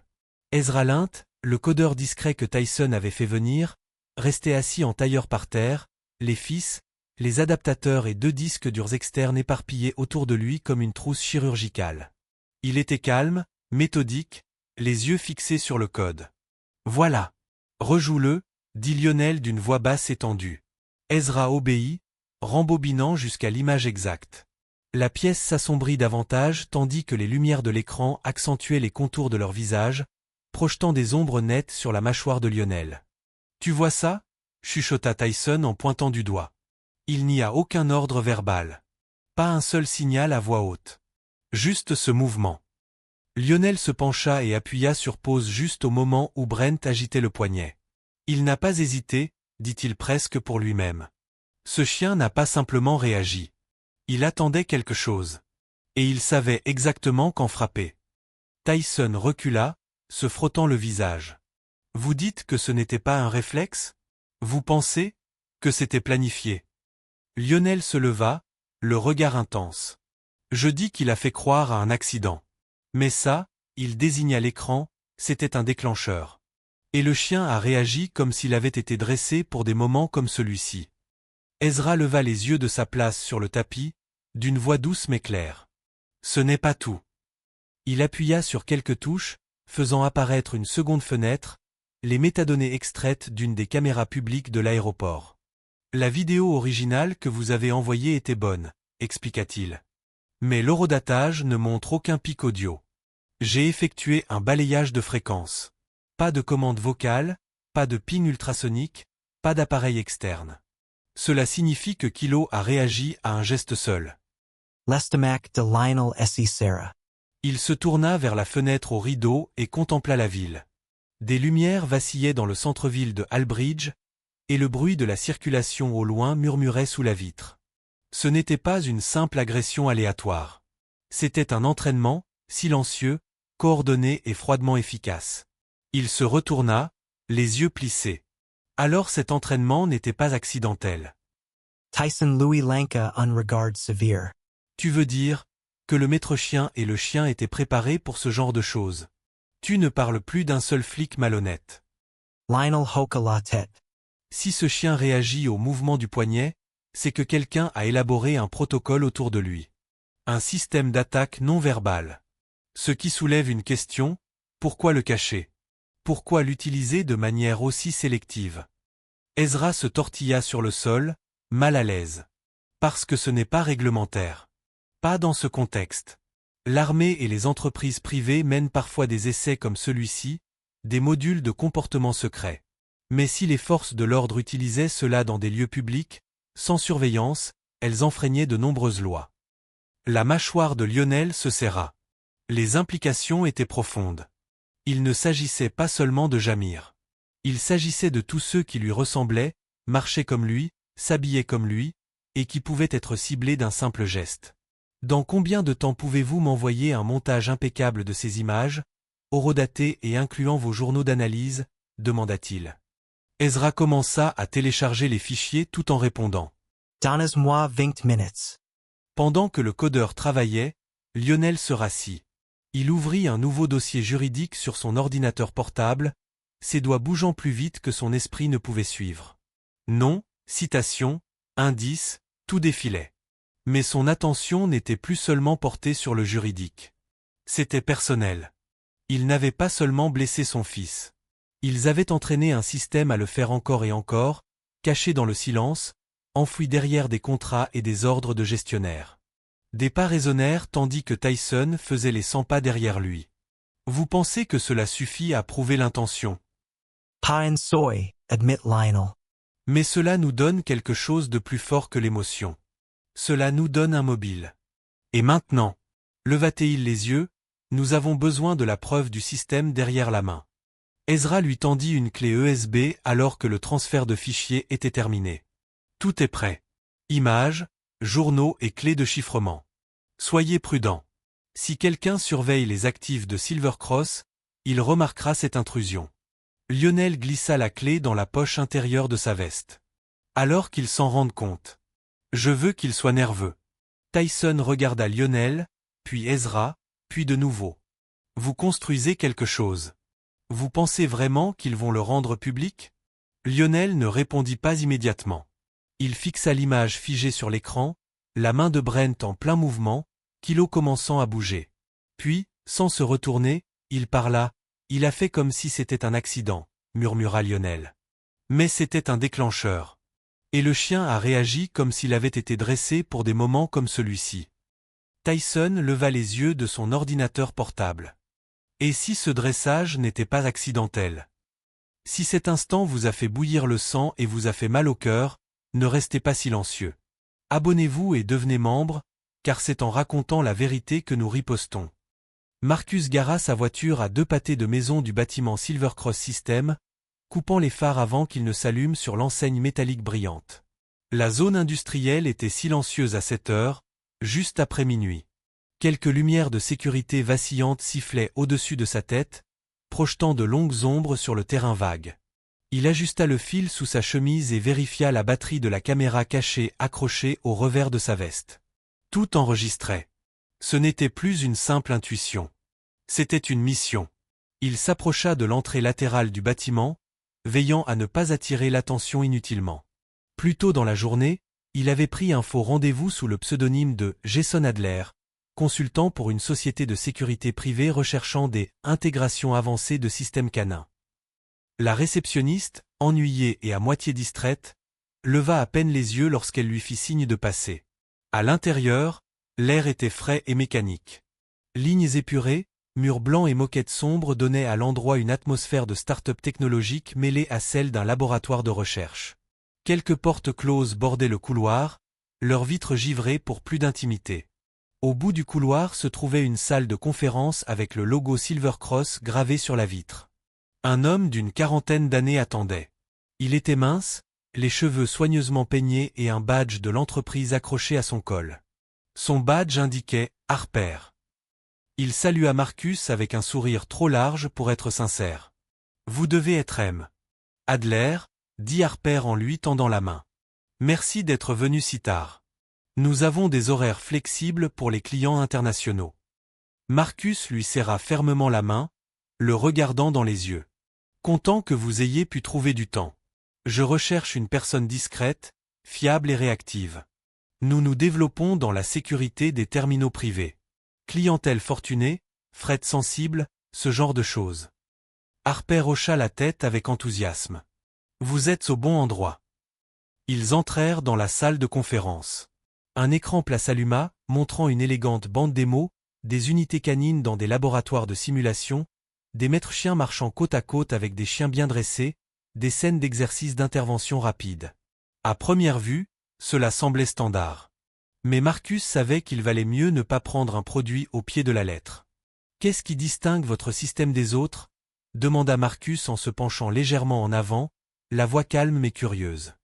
Ezra Lint, le codeur discret que Tyson avait fait venir, restait assis en tailleur par terre, les fils, les adaptateurs et 2 disques durs externes éparpillés autour de lui comme une trousse chirurgicale. Il était calme, méthodique, les yeux fixés sur le code. « Voilà. Rejoue-le » dit Lionel d'une voix basse étendue. Ezra obéit, rembobinant jusqu'à l'image exacte. La pièce s'assombrit davantage tandis que les lumières de l'écran accentuaient les contours de leur visage, projetant des ombres nettes sur la mâchoire de Lionel. « Tu vois ça » chuchota Tyson en pointant du doigt. Il n'y a aucun ordre verbal. Pas un seul signal à voix haute. Juste ce mouvement. Lionel se pencha et appuya sur pause juste au moment où Brent agitait le poignet. Il n'a pas hésité, dit-il presque pour lui-même. Ce chien n'a pas simplement réagi. Il attendait quelque chose. Et il savait exactement quand frapper. Tyson recula, se frottant le visage. Vous dites que ce n'était pas un réflexe ? Vous pensez que c'était planifié ? Lionel se leva, le regard intense. Je dis qu'il a fait croire à un accident. Mais ça, il désigna l'écran, c'était un déclencheur. Et le chien a réagi comme s'il avait été dressé pour des moments comme celui-ci. Ezra leva les yeux de sa place sur le tapis, d'une voix douce mais claire. Ce n'est pas tout. Il appuya sur quelques touches, faisant apparaître une seconde fenêtre, les métadonnées extraites d'une des caméras publiques de l'aéroport. La vidéo originale que vous avez envoyée était bonne, expliqua-t-il. Mais l'horodatage ne montre aucun pic audio. J'ai effectué un balayage de fréquences. Pas de commande vocale, pas de ping ultrasonique, pas d'appareil externe. Cela signifie que Kilo a réagi à un geste seul. Lestamac de Lionel S. Serra. Il se tourna vers la fenêtre au rideau et contempla la ville. Des lumières vacillaient dans le centre-ville de Albridge, et le bruit de la circulation au loin murmurait sous la vitre. Ce n'était pas une simple agression aléatoire. C'était un entraînement, silencieux, coordonné et froidement efficace. Il se retourna, les yeux plissés. Alors cet entraînement n'était pas accidentel. Tyson Louis Lanka on regard severe. Tu veux dire que le maître chien et le chien étaient préparés pour ce genre de choses. Tu ne parles plus d'un seul flic malhonnête. Lionel hoka la tête. Si ce chien réagit au mouvement du poignet, c'est que quelqu'un a élaboré un protocole autour de lui. Un système d'attaque non verbale. Ce qui soulève une question, pourquoi le cacher ? Pourquoi l'utiliser de manière aussi sélective ? Ezra se tortilla sur le sol, mal à l'aise. Parce que ce n'est pas réglementaire. Pas dans ce contexte. L'armée et les entreprises privées mènent parfois des essais comme celui-ci, des modules de comportement secret. Mais si les forces de l'ordre utilisaient cela dans des lieux publics, sans surveillance, elles enfreignaient de nombreuses lois. La mâchoire de Lionel se serra. Les implications étaient profondes. Il ne s'agissait pas seulement de Jamir. Il s'agissait de tous ceux qui lui ressemblaient, marchaient comme lui, s'habillaient comme lui, et qui pouvaient être ciblés d'un simple geste. Dans combien de temps pouvez-vous m'envoyer un montage impeccable de ces images, horodatées et incluant vos journaux d'analyse, demanda-t-il. Ezra commença à télécharger les fichiers tout en répondant. Donne-moi 20 minutes. Pendant que le codeur travaillait, Lionel se rassit. Il ouvrit un nouveau dossier juridique sur son ordinateur portable, ses doigts bougeant plus vite que son esprit ne pouvait suivre. Nom, citation, indice, tout défilait. Mais son attention n'était plus seulement portée sur le juridique. C'était personnel. Il n'avait pas seulement blessé son fils. Ils avaient entraîné un système à le faire encore et encore, caché dans le silence, enfoui derrière des contrats et des ordres de gestionnaire. Des pas résonnèrent tandis que Tyson faisait les 100 pas derrière lui. Vous pensez que cela suffit à prouver l'intention? Pine soy, admit Lionel. Mais cela nous donne quelque chose de plus fort que l'émotion. Cela nous donne un mobile. Et maintenant, leva-t-il les yeux, nous avons besoin de la preuve du système derrière la main. Ezra lui tendit une clé USB alors que le transfert de fichiers était terminé. Tout est prêt. Images, journaux et clés de chiffrement. Soyez prudents. Si quelqu'un surveille les actifs de Silvercross, il remarquera cette intrusion. Lionel glissa la clé dans la poche intérieure de sa veste. Alors qu'il s'en rende compte. Je veux qu'il soit nerveux. Tyson regarda Lionel, puis Ezra, puis de nouveau. Vous construisez quelque chose. Vous pensez vraiment qu'ils vont le rendre public? Lionel ne répondit pas immédiatement. Il fixa l'image figée sur l'écran, la main de Brent en plein mouvement, Kilo commençant à bouger. Puis, sans se retourner, il parla. Il a fait comme si c'était un accident, murmura Lionel. Mais c'était un déclencheur. Et le chien a réagi comme s'il avait été dressé pour des moments comme celui-ci. Tyson leva les yeux de son ordinateur portable. Et si ce dressage n'était pas accidentel? Si cet instant vous a fait bouillir le sang et vous a fait mal au cœur, ne restez pas silencieux. Abonnez-vous et devenez membre, car c'est en racontant la vérité que nous ripostons. Marcus gara sa voiture à 2 pâtés de maison du bâtiment Silvercross System, coupant les phares avant qu'ils ne s'allument sur l'enseigne métallique brillante. La zone industrielle était silencieuse à cette heure, juste après minuit. Quelques lumières de sécurité vacillantes sifflaient au-dessus de sa tête, projetant de longues ombres sur le terrain vague. Il ajusta le fil sous sa chemise et vérifia la batterie de la caméra cachée accrochée au revers de sa veste. Tout enregistrait. Ce n'était plus une simple intuition. C'était une mission. Il s'approcha de l'entrée latérale du bâtiment, veillant à ne pas attirer l'attention inutilement. Plus tôt dans la journée, il avait pris un faux rendez-vous sous le pseudonyme de Jason Adler, consultant pour une société de sécurité privée recherchant des intégrations avancées de systèmes canins. La réceptionniste, ennuyée et à moitié distraite, leva à peine les yeux lorsqu'elle lui fit signe de passer. À l'intérieur, l'air était frais et mécanique. Lignes épurées, murs blancs et moquettes sombres donnaient à l'endroit une atmosphère de start-up technologique mêlée à celle d'un laboratoire de recherche. Quelques portes closes bordaient le couloir, leurs vitres givrées pour plus d'intimité. Au bout du couloir se trouvait une salle de conférence avec le logo Silvercross gravé sur la vitre. Un homme d'une 40aine d'années attendait. Il était mince, les cheveux soigneusement peignés et un badge de l'entreprise accroché à son col. Son badge indiquait « Harper ». Il salua Marcus avec un sourire trop large pour être sincère. « Vous devez être M. Adler », dit Harper en lui tendant la main. « Merci d'être venu si tard. Nous avons des horaires flexibles pour les clients internationaux. » Marcus lui serra fermement la main, le regardant dans les yeux. « Content que vous ayez pu trouver du temps. Je recherche une personne discrète, fiable et réactive. Nous nous développons dans la sécurité des terminaux privés. Clientèle fortunée, fret sensible, ce genre de choses. » Harper hocha la tête avec enthousiasme. « Vous êtes au bon endroit. » Ils entrèrent dans la salle de conférence. Un écran plat s'alluma, montrant une élégante bande démo, des unités canines dans des laboratoires de simulation, des maîtres chiens marchant côte à côte avec des chiens bien dressés, des scènes d'exercices d'intervention rapide. À première vue, cela semblait standard. Mais Marcus savait qu'il valait mieux ne pas prendre un produit au pied de la lettre. « Qu'est-ce qui distingue votre système des autres » demanda Marcus en se penchant légèrement en avant, la voix calme mais curieuse.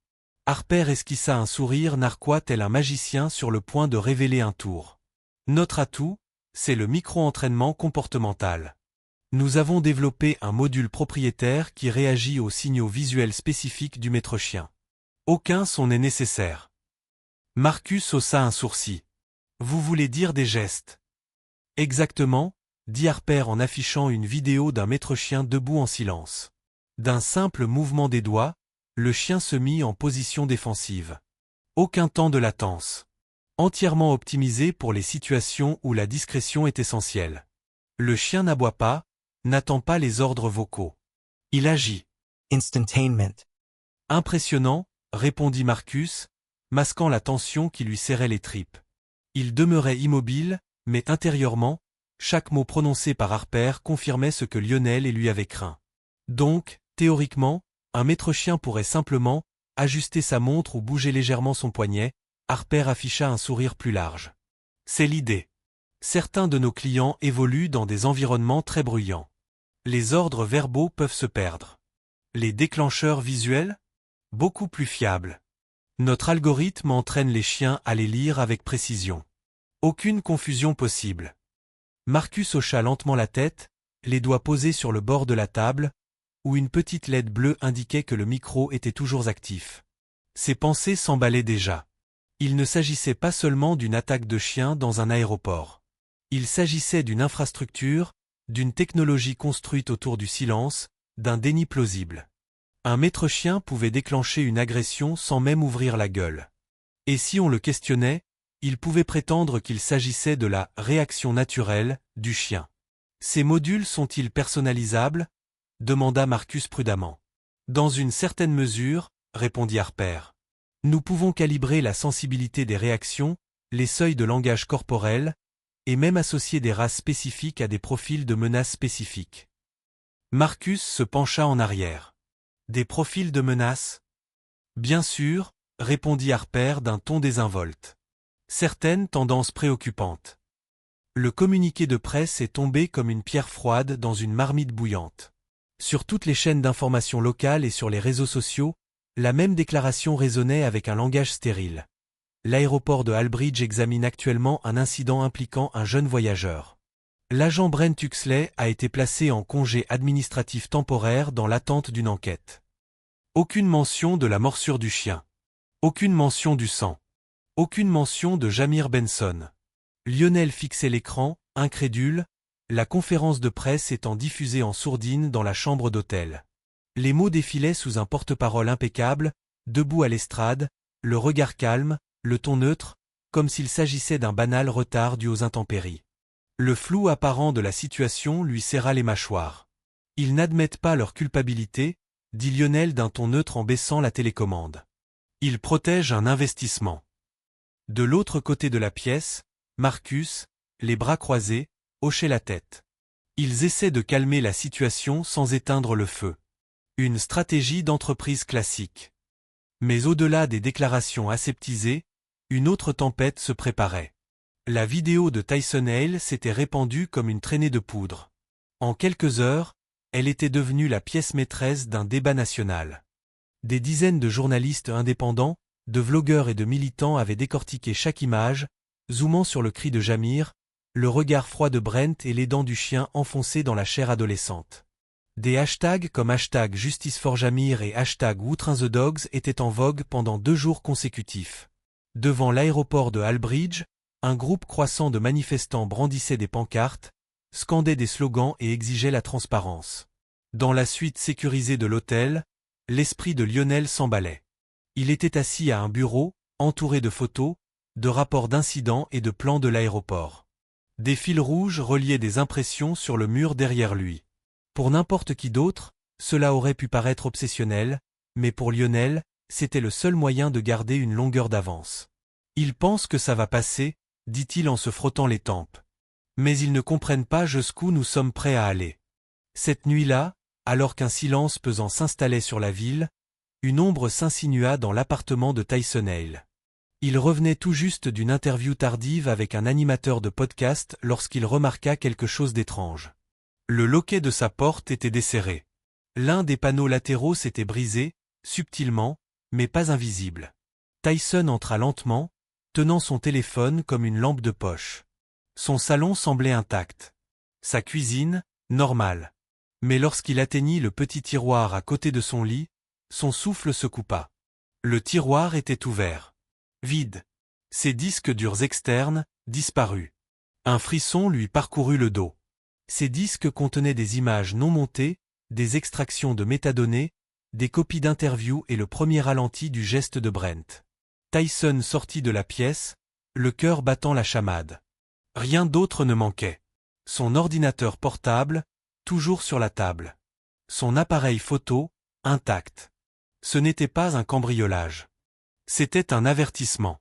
Harper esquissa un sourire narquois tel un magicien sur le point de révéler un tour. Notre atout, c'est le micro-entraînement comportemental. Nous avons développé un module propriétaire qui réagit aux signaux visuels spécifiques du maître-chien. Aucun son n'est nécessaire. Marcus haussa un sourcil. Vous voulez dire des gestes? Exactement, dit Harper en affichant une vidéo d'un maître-chien debout en silence. D'un simple mouvement des doigts, le chien se mit en position défensive. Aucun temps de latence. Entièrement optimisé pour les situations où la discrétion est essentielle. Le chien n'aboie pas, n'attend pas les ordres vocaux. Il agit. Instantainment. Impressionnant, répondit Marcus, masquant la tension qui lui serrait les tripes. Il demeurait immobile, mais intérieurement, chaque mot prononcé par Harper confirmait ce que Lionel et lui avait craint. Donc, théoriquement, un maître-chien pourrait simplement ajuster sa montre ou bouger légèrement son poignet. Harper afficha un sourire plus large. C'est l'idée. Certains de nos clients évoluent dans des environnements très bruyants. Les ordres verbaux peuvent se perdre. Les déclencheurs visuels? Beaucoup plus fiables. Notre algorithme entraîne les chiens à les lire avec précision. Aucune confusion possible. Marcus hocha lentement la tête, les doigts posés sur le bord de la table, où une petite LED bleue indiquait que le micro était toujours actif. Ses pensées s'emballaient déjà. Il ne s'agissait pas seulement d'une attaque de chien dans un aéroport. Il s'agissait d'une infrastructure, d'une technologie construite autour du silence, d'un déni plausible. Un maître-chien pouvait déclencher une agression sans même ouvrir la gueule. Et si on le questionnait, il pouvait prétendre qu'il s'agissait de la réaction naturelle du chien. Ces modules sont-ils personnalisables? Demanda Marcus prudemment. Dans une certaine mesure, répondit Harper. Nous pouvons calibrer la sensibilité des réactions, les seuils de langage corporel, et même associer des races spécifiques à des profils de menaces spécifiques. Marcus se pencha en arrière. Des profils de menaces? Bien sûr, répondit Harper d'un ton désinvolte. Certaines tendances préoccupantes. Le communiqué de presse est tombé comme une pierre froide dans une marmite bouillante. Sur toutes les chaînes d'information locales et sur les réseaux sociaux, la même déclaration résonnait avec un langage stérile. L'aéroport de Albridge examine actuellement un incident impliquant un jeune voyageur. L'agent Brent Huxley a été placé en congé administratif temporaire dans l'attente d'une enquête. Aucune mention de la morsure du chien. Aucune mention du sang. Aucune mention de Jamir Benson. Lionel fixait l'écran, incrédule, la conférence de presse étant diffusée en sourdine dans la chambre d'hôtel. Les mots défilaient sous un porte-parole impeccable, debout à l'estrade, le regard calme, le ton neutre, comme s'il s'agissait d'un banal retard dû aux intempéries. Le flou apparent de la situation lui serra les mâchoires. Ils n'admettent pas leur culpabilité, dit Lionel d'un ton neutre en baissant la télécommande. Ils protègent un investissement. De l'autre côté de la pièce, Marcus, les bras croisés, hochait la tête. Ils essaient de calmer la situation sans éteindre le feu. Une stratégie d'entreprise classique. Mais au-delà des déclarations aseptisées, une autre tempête se préparait. La vidéo de Tyson Hale s'était répandue comme une traînée de poudre. En quelques heures, elle était devenue la pièce maîtresse d'un débat national. Des dizaines de journalistes indépendants, de vlogueurs et de militants avaient décortiqué chaque image, zoomant sur le cri de Jamir, le regard froid de Brent et les dents du chien enfoncées dans la chair adolescente. Des hashtags comme #JusticeForJamir et #WhoTrainTheDogs étaient en vogue pendant 2 jours consécutifs. Devant l'aéroport de Albridge, un groupe croissant de manifestants brandissait des pancartes, scandait des slogans et exigeait la transparence. Dans la suite sécurisée de l'hôtel, l'esprit de Lionel s'emballait. Il était assis à un bureau, entouré de photos, de rapports d'incidents et de plans de l'aéroport. Des fils rouges reliaient des impressions sur le mur derrière lui. Pour n'importe qui d'autre, cela aurait pu paraître obsessionnel, mais pour Lionel, c'était le seul moyen de garder une longueur d'avance. Il pense que ça va passer, dit-il en se frottant les tempes. Mais ils ne comprennent pas jusqu'où nous sommes prêts à aller. Cette nuit-là, alors qu'un silence pesant s'installait sur la ville, une ombre s'insinua dans l'appartement de Tyson Hale. Il revenait tout juste d'une interview tardive avec un animateur de podcast lorsqu'il remarqua quelque chose d'étrange. Le loquet de sa porte était desserré. L'un des panneaux latéraux s'était brisé, subtilement, mais pas invisible. Tyson entra lentement, tenant son téléphone comme une lampe de poche. Son salon semblait intact. Sa cuisine, normale. Mais lorsqu'il atteignit le petit tiroir à côté de son lit, son souffle se coupa. Le tiroir était ouvert. Vide. Ses disques durs externes, disparus. Un frisson lui parcourut le dos. Ces disques contenaient des images non montées, des extractions de métadonnées, des copies d'interviews et le premier ralenti du geste de Brent. Tyson sortit de la pièce, le cœur battant la chamade. Rien d'autre ne manquait. Son ordinateur portable, toujours sur la table. Son appareil photo, intact. Ce n'était pas un cambriolage. C'était un avertissement.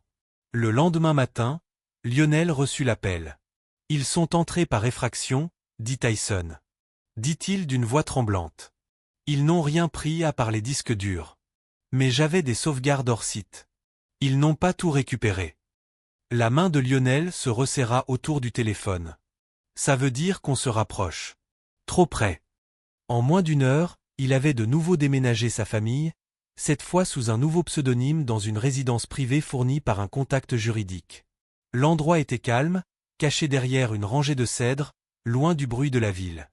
Le lendemain matin, Lionel reçut l'appel. « Ils sont entrés par effraction », dit Tyson. Dit-il d'une voix tremblante. « Ils n'ont rien pris à part les disques durs. Mais j'avais des sauvegardes hors site. Ils n'ont pas tout récupéré. » La main de Lionel se resserra autour du téléphone. Ça veut dire qu'on se rapproche. Trop près. En moins d'une heure, il avait de nouveau déménagé sa famille, cette fois sous un nouveau pseudonyme dans une résidence privée fournie par un contact juridique. L'endroit était calme, caché derrière une rangée de cèdres, loin du bruit de la ville.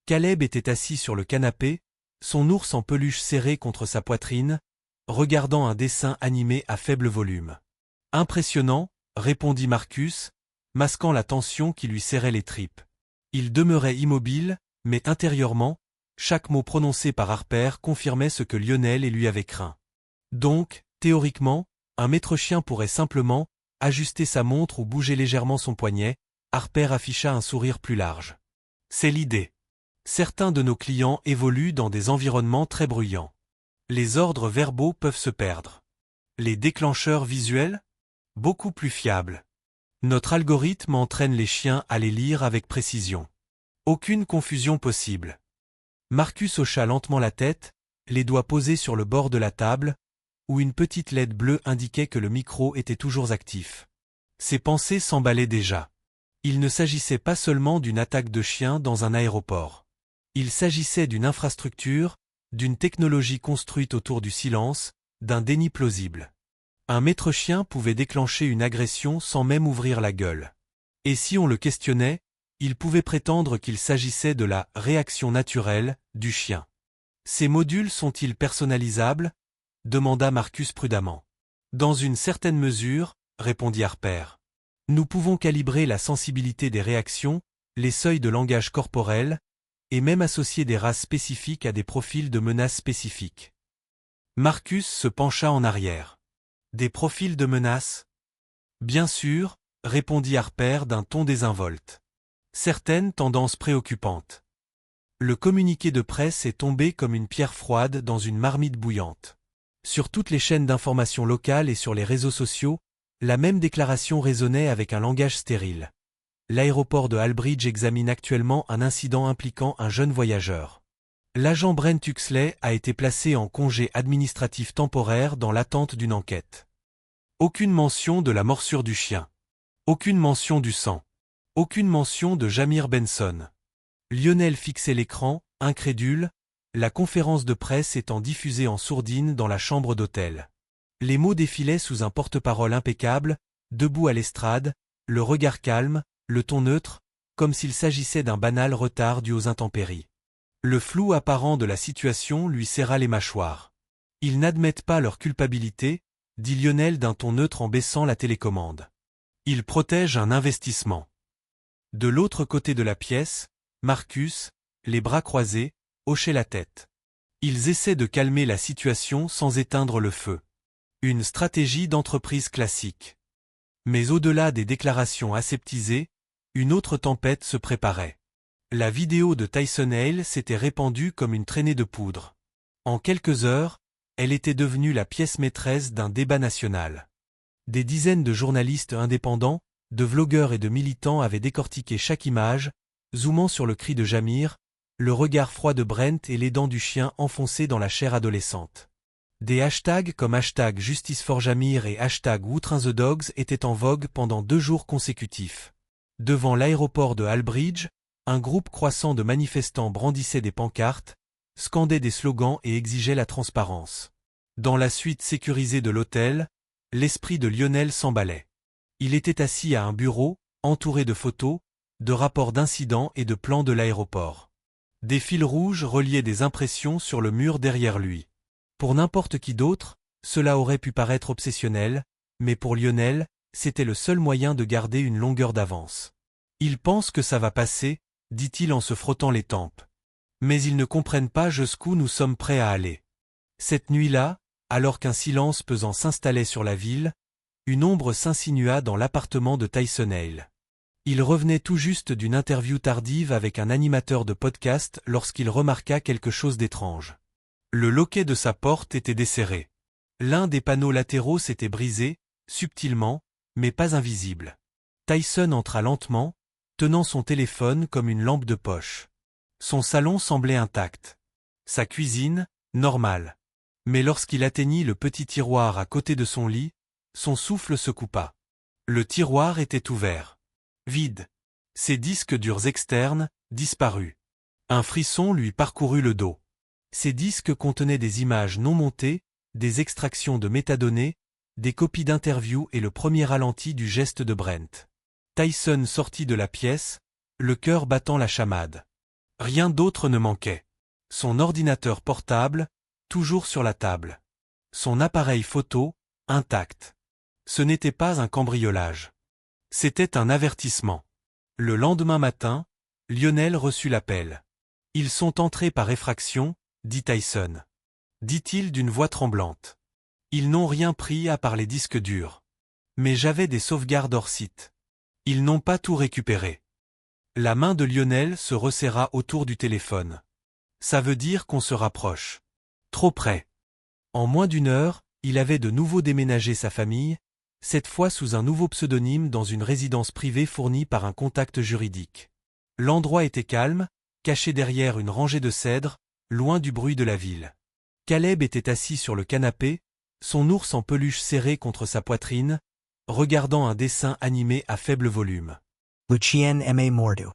Caleb était assis sur le canapé, son ours en peluche serré contre sa poitrine, regardant un dessin animé à faible volume. « Impressionnant », répondit Marcus, masquant la tension qui lui serrait les tripes. Il demeurait immobile, mais intérieurement, chaque mot prononcé par Harper confirmait ce que Lionel et lui avaient craint. Donc, théoriquement, un maître-chien pourrait simplement ajuster sa montre ou bouger légèrement son poignet. Harper afficha un sourire plus large. C'est l'idée. Certains de nos clients évoluent dans des environnements très bruyants. Les ordres verbaux peuvent se perdre. Les déclencheurs visuels? Beaucoup plus fiables. Notre algorithme entraîne les chiens à les lire avec précision. Aucune confusion possible. Marcus hocha lentement la tête, les doigts posés sur le bord de la table, où une petite LED bleue indiquait que le micro était toujours actif. Ses pensées s'emballaient déjà. Il ne s'agissait pas seulement d'une attaque de chiens dans un aéroport. Il s'agissait d'une infrastructure, d'une technologie construite autour du silence, d'un déni plausible. Un maître-chien pouvait déclencher une agression sans même ouvrir la gueule. Et si on le questionnait, il pouvait prétendre qu'il s'agissait de la réaction naturelle du chien. Ces modules sont-ils personnalisables? Demanda Marcus prudemment. Dans une certaine mesure, répondit Harper. Nous pouvons calibrer la sensibilité des réactions, les seuils de langage corporel, et même associer des races spécifiques à des profils de menaces spécifiques. Marcus se pencha en arrière. Des profils de menaces? Bien sûr, répondit Harper d'un ton désinvolte. Certaines tendances préoccupantes. Le communiqué de presse est tombé comme une pierre froide dans une marmite bouillante. Sur toutes les chaînes d'information locales et sur les réseaux sociaux, la même déclaration résonnait avec un langage stérile. L'aéroport de Albridge examine actuellement un incident impliquant un jeune voyageur. L'agent Brent Huxley a été placé en congé administratif temporaire dans l'attente d'une enquête. Aucune mention de la morsure du chien. Aucune mention du sang. Aucune mention de Jamir Benson. Lionel fixait l'écran, incrédule, la conférence de presse étant diffusée en sourdine dans la chambre d'hôtel. Les mots défilaient sous un porte-parole impeccable, debout à l'estrade, le regard calme, le ton neutre, comme s'il s'agissait d'un banal retard dû aux intempéries. Le flou apparent de la situation lui serra les mâchoires. « Ils n'admettent pas leur culpabilité », dit Lionel d'un ton neutre en baissant la télécommande. « Ils protègent un investissement. » De l'autre côté de la pièce, Marcus, les bras croisés, hochait la tête. Ils essaient de calmer la situation sans éteindre le feu. Une stratégie d'entreprise classique. Mais au-delà des déclarations aseptisées, une autre tempête se préparait. La vidéo de Tyson Hale s'était répandue comme une traînée de poudre. En quelques heures, elle était devenue la pièce maîtresse d'un débat national. Des dizaines de journalistes indépendants, de vlogueurs et de militants avaient décortiqué chaque image, zoomant sur le cri de Jamir, le regard froid de Brent et les dents du chien enfoncées dans la chair adolescente. Des hashtags comme #JusticeForJamir et #WhoTrainTheDogs étaient en vogue pendant 2 jours consécutifs. Devant l'aéroport de Albridge, un groupe croissant de manifestants brandissait des pancartes, scandait des slogans et exigeait la transparence. Dans la suite sécurisée de l'hôtel, l'esprit de Lionel s'emballait. Il était assis à un bureau, entouré de photos, de rapports d'incidents et de plans de l'aéroport. Des fils rouges reliaient des impressions sur le mur derrière lui. Pour n'importe qui d'autre, cela aurait pu paraître obsessionnel, mais pour Lionel, c'était le seul moyen de garder une longueur d'avance. « Ils pensent que ça va passer », dit-il en se frottant les tempes. Mais ils ne comprennent pas jusqu'où nous sommes prêts à aller. Cette nuit-là, alors qu'un silence pesant s'installait sur la ville, une ombre s'insinua dans l'appartement de Tyson Hale. Il revenait tout juste d'une interview tardive avec un animateur de podcast lorsqu'il remarqua quelque chose d'étrange. Le loquet de sa porte était desserré. L'un des panneaux latéraux s'était brisé, subtilement, mais pas invisible. Tyson entra lentement, tenant son téléphone comme une lampe de poche. Son salon semblait intact. Sa cuisine, normale. Mais lorsqu'il atteignit le petit tiroir à côté de son lit, son souffle se coupa. Le tiroir était ouvert. Vide. Ses disques durs externes, disparus. Un frisson lui parcourut le dos. Ces disques contenaient des images non montées, des extractions de métadonnées, des copies d'interviews et le premier ralenti du geste de Brent. Tyson sortit de la pièce, le cœur battant la chamade. Rien d'autre ne manquait. Son ordinateur portable, toujours sur la table. Son appareil photo, intact. Ce n'était pas un cambriolage. C'était un avertissement. Le lendemain matin, Lionel reçut l'appel. « Ils sont entrés par effraction », dit Tyson. Dit-il d'une voix tremblante. « Ils n'ont rien pris à part les disques durs. Mais j'avais des sauvegardes hors site. Ils n'ont pas tout récupéré. » La main de Lionel se resserra autour du téléphone. Ça veut dire qu'on se rapproche. Trop près. En moins d'une heure, il avait de nouveau déménagé sa famille, cette fois sous un nouveau pseudonyme dans une résidence privée fournie par un contact juridique. L'endroit était calme, caché derrière une rangée de cèdres, loin du bruit de la ville. Caleb était assis sur le canapé, son ours en peluche serré contre sa poitrine, regardant un dessin animé à faible volume. Lucien M. Mordu.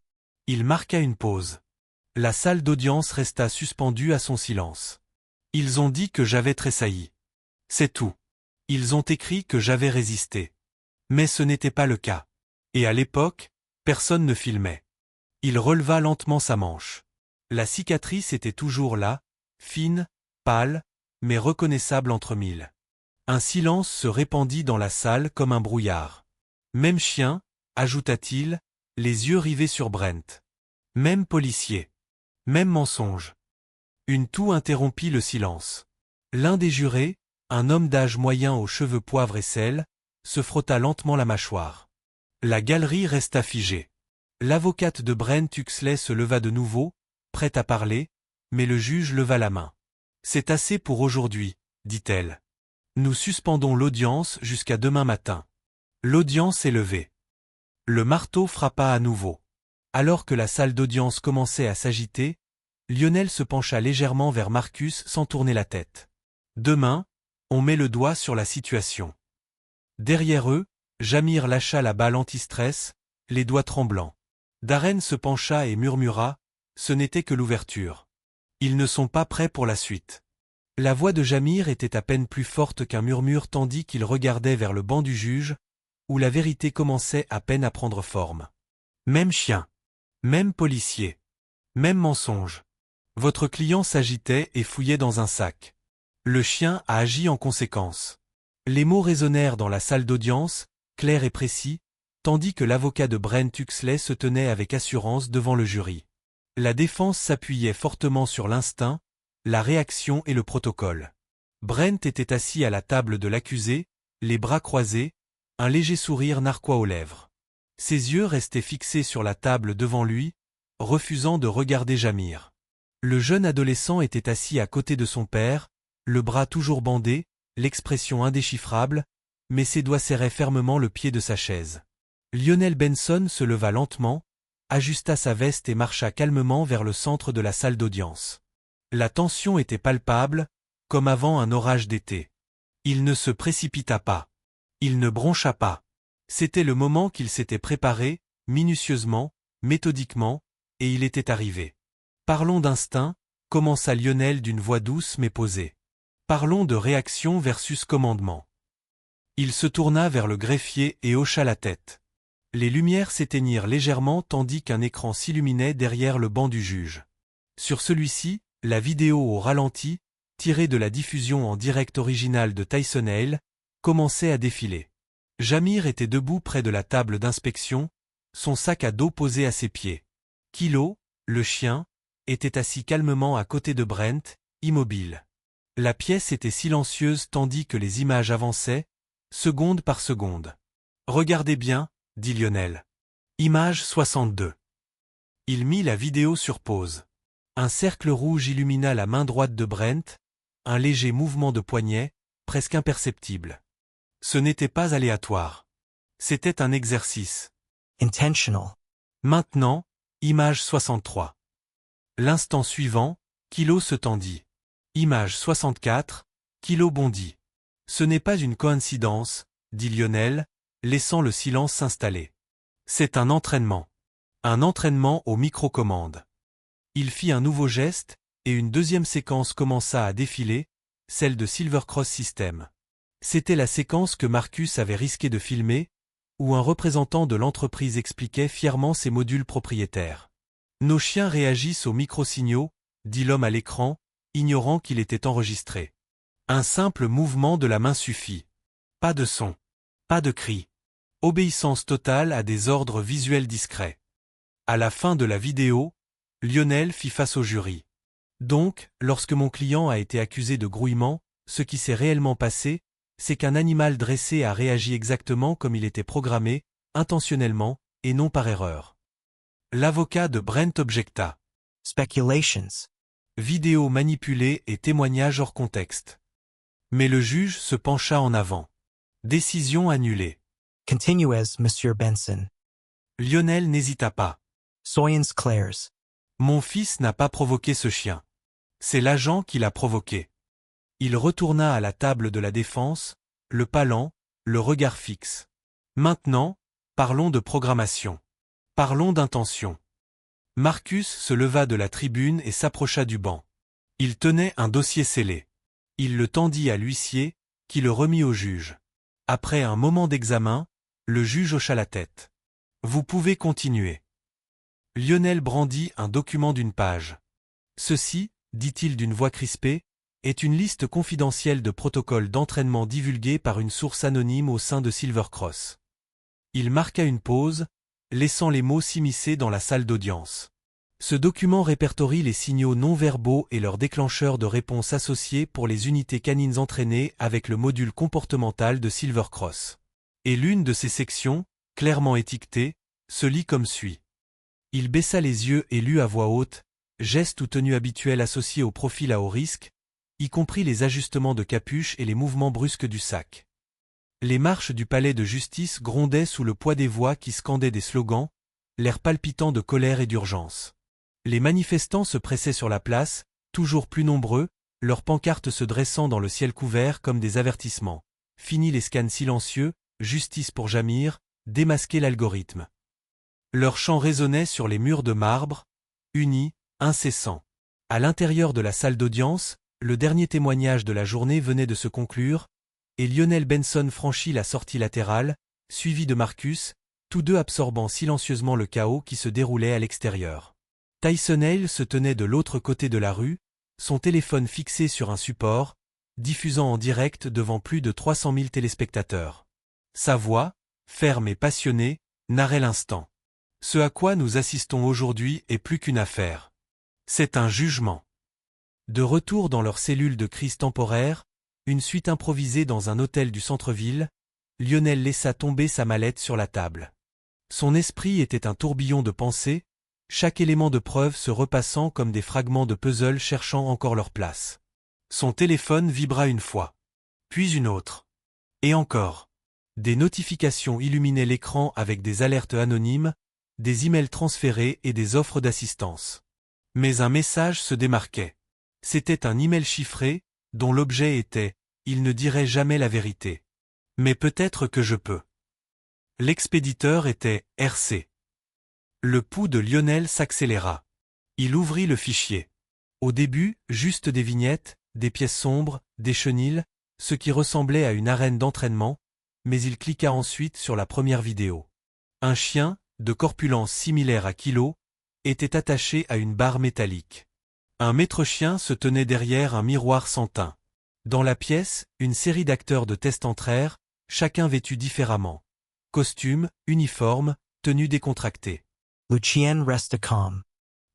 Il marqua une pause. La salle d'audience resta suspendue à son silence. Ils ont dit que j'avais tressailli. C'est tout. Ils ont écrit que j'avais résisté. Mais ce n'était pas le cas. Et à l'époque, personne ne filmait. Il releva lentement sa manche. La cicatrice était toujours là, fine, pâle, mais reconnaissable entre mille. Un silence se répandit dans la salle comme un brouillard. Même chien, ajouta-t-il, les yeux rivés sur Brent. Même policier. Même mensonge. Une toux interrompit le silence. L'un des jurés, un homme d'âge moyen aux cheveux poivre et sel, se frotta lentement la mâchoire. La galerie resta figée. L'avocate de Brent Huxley se leva de nouveau, prête à parler, mais le juge leva la main. « C'est assez pour aujourd'hui, » dit-elle. « Nous suspendons l'audience jusqu'à demain matin. » L'audience est levée. Le marteau frappa à nouveau. Alors que la salle d'audience commençait à s'agiter, Lionel se pencha légèrement vers Marcus sans tourner la tête. « Demain, on met le doigt sur la situation. » Derrière eux, Jamir lâcha la balle anti-stress, les doigts tremblants. Darren se pencha et murmura « Ce n'était que l'ouverture. Ils ne sont pas prêts pour la suite. » La voix de Jamir était à peine plus forte qu'un murmure tandis qu'il regardait vers le banc du juge, où la vérité commençait à peine à prendre forme. Même chien. Même policier. Même mensonge. Votre client s'agitait et fouillait dans un sac. Le chien a agi en conséquence. Les mots résonnèrent dans la salle d'audience, clairs et précis, tandis que l'avocat de Brent Huxley se tenait avec assurance devant le jury. La défense s'appuyait fortement sur l'instinct, la réaction et le protocole. Brent était assis à la table de l'accusé, les bras croisés, un léger sourire narquois aux lèvres. Ses yeux restaient fixés sur la table devant lui, refusant de regarder Jamir. Le jeune adolescent était assis à côté de son père, le bras toujours bandé, l'expression indéchiffrable, mais ses doigts serraient fermement le pied de sa chaise. Lionel Benson se leva lentement, ajusta sa veste et marcha calmement vers le centre de la salle d'audience. La tension était palpable, comme avant un orage d'été. Il ne se précipita pas. Il ne broncha pas. C'était le moment qu'il s'était préparé, minutieusement, méthodiquement, et il était arrivé. Parlons d'instinct, commença Lionel d'une voix douce mais posée. Parlons de réaction versus commandement. Il se tourna vers le greffier et hocha la tête. Les lumières s'éteignirent légèrement tandis qu'un écran s'illuminait derrière le banc du juge. Sur celui-ci, la vidéo au ralenti, tirée de la diffusion en direct originale de Tyson Hale, commençait à défiler. Jamir était debout près de la table d'inspection, son sac à dos posé à ses pieds. Kilo, le chien, était assis calmement à côté de Brent, immobile. La pièce était silencieuse tandis que les images avançaient, seconde par seconde. « Regardez bien », dit Lionel. Image 62. Il mit la vidéo sur pause. Un cercle rouge illumina la main droite de Brent, un léger mouvement de poignet, presque imperceptible. Ce n'était pas aléatoire. C'était un exercice. Intentional. Maintenant, image 63. L'instant suivant, Kilo se tendit. Image 64, Kilo bondit. Ce n'est pas une coïncidence, dit Lionel, laissant le silence s'installer. C'est un entraînement. Un entraînement aux micro-commandes. Il fit un nouveau geste, et une deuxième séquence commença à défiler, celle de Silver Cross System. C'était la séquence que Marcus avait risqué de filmer, où un représentant de l'entreprise expliquait fièrement ses modules propriétaires. Nos chiens réagissent aux micro-signaux, dit l'homme à l'écran, ignorant qu'il était enregistré. Un simple mouvement de la main suffit. Pas de son. Pas de cri. Obéissance totale à des ordres visuels discrets. À la fin de la vidéo, Lionel fit face au jury. Donc, lorsque mon client a été accusé de grouillement, ce qui s'est réellement passé, c'est qu'un animal dressé a réagi exactement comme il était programmé, intentionnellement, et non par erreur. L'avocat de Brent objecta. Speculations. Vidéo manipulée et témoignage hors contexte. Mais le juge se pencha en avant. Décision annulée. Continue as Monsieur Benson. Lionel n'hésita pas. Soyons clairs. Mon fils n'a pas provoqué ce chien. C'est l'agent qui l'a provoqué. Il retourna à la table de la défense, le pas lent, le regard fixe. Maintenant, parlons de programmation. Parlons d'intention. Marcus se leva de la tribune et s'approcha du banc. Il tenait un dossier scellé. Il le tendit à l'huissier, qui le remit au juge. Après un moment d'examen, le juge hocha la tête. Vous pouvez continuer. Lionel brandit un document d'une page. Ceci, dit-il d'une voix crispée, est une liste confidentielle de protocoles d'entraînement divulgués par une source anonyme au sein de Silver Cross. Il marqua une pause, laissant les mots s'immiscer dans la salle d'audience. Ce document répertorie les signaux non-verbaux et leurs déclencheurs de réponse associés pour les unités canines entraînées avec le module comportemental de Silver Cross. Et l'une de ces sections, clairement étiquetée, se lit comme suit. Il baissa les yeux et lut à voix haute, gestes ou tenues habituels associés au profil à haut risque, y compris les ajustements de capuche et les mouvements brusques du sac. Les marches du palais de justice grondaient sous le poids des voix qui scandaient des slogans, l'air palpitant de colère et d'urgence. Les manifestants se pressaient sur la place, toujours plus nombreux, leurs pancartes se dressant dans le ciel couvert comme des avertissements. Fini les scans silencieux, justice pour Jamir, démasquer l'algorithme. Leurs chants résonnaient sur les murs de marbre, unis, incessants. À l'intérieur de la salle d'audience, le dernier témoignage de la journée venait de se conclure, et Lionel Benson franchit la sortie latérale, suivi de Marcus, tous deux absorbant silencieusement le chaos qui se déroulait à l'extérieur. Tyson Hale se tenait de l'autre côté de la rue, son téléphone fixé sur un support, diffusant en direct devant plus de 300 000 téléspectateurs. Sa voix, ferme et passionnée, narrait l'instant. Ce à quoi nous assistons aujourd'hui est plus qu'une affaire. C'est un jugement. De retour dans leur cellule de crise temporaire, une suite improvisée dans un hôtel du centre-ville, Lionel laissa tomber sa mallette sur la table. Son esprit était un tourbillon de pensées, chaque élément de preuve se repassant comme des fragments de puzzle cherchant encore leur place. Son téléphone vibra une fois, puis une autre. Et encore. Des notifications illuminaient l'écran avec des alertes anonymes, des emails transférés et des offres d'assistance. Mais un message se démarquait. C'était un email chiffré, dont l'objet était « Il ne dirait jamais la vérité. Mais peut-être que je peux ». L'expéditeur était RC. Le pouls de Lionel s'accéléra. Il ouvrit le fichier. Au début, juste des vignettes, des pièces sombres, des chenils, ce qui ressemblait à une arène d'entraînement, mais il cliqua ensuite sur la première vidéo. Un chien, de corpulence similaire à Kilo, était attaché à une barre métallique. Un maître-chien se tenait derrière un miroir sans teint. Dans la pièce, une série d'acteurs de test entrèrent, chacun vêtu différemment. Costume, uniforme, tenue décontractée. Lucien resta calm.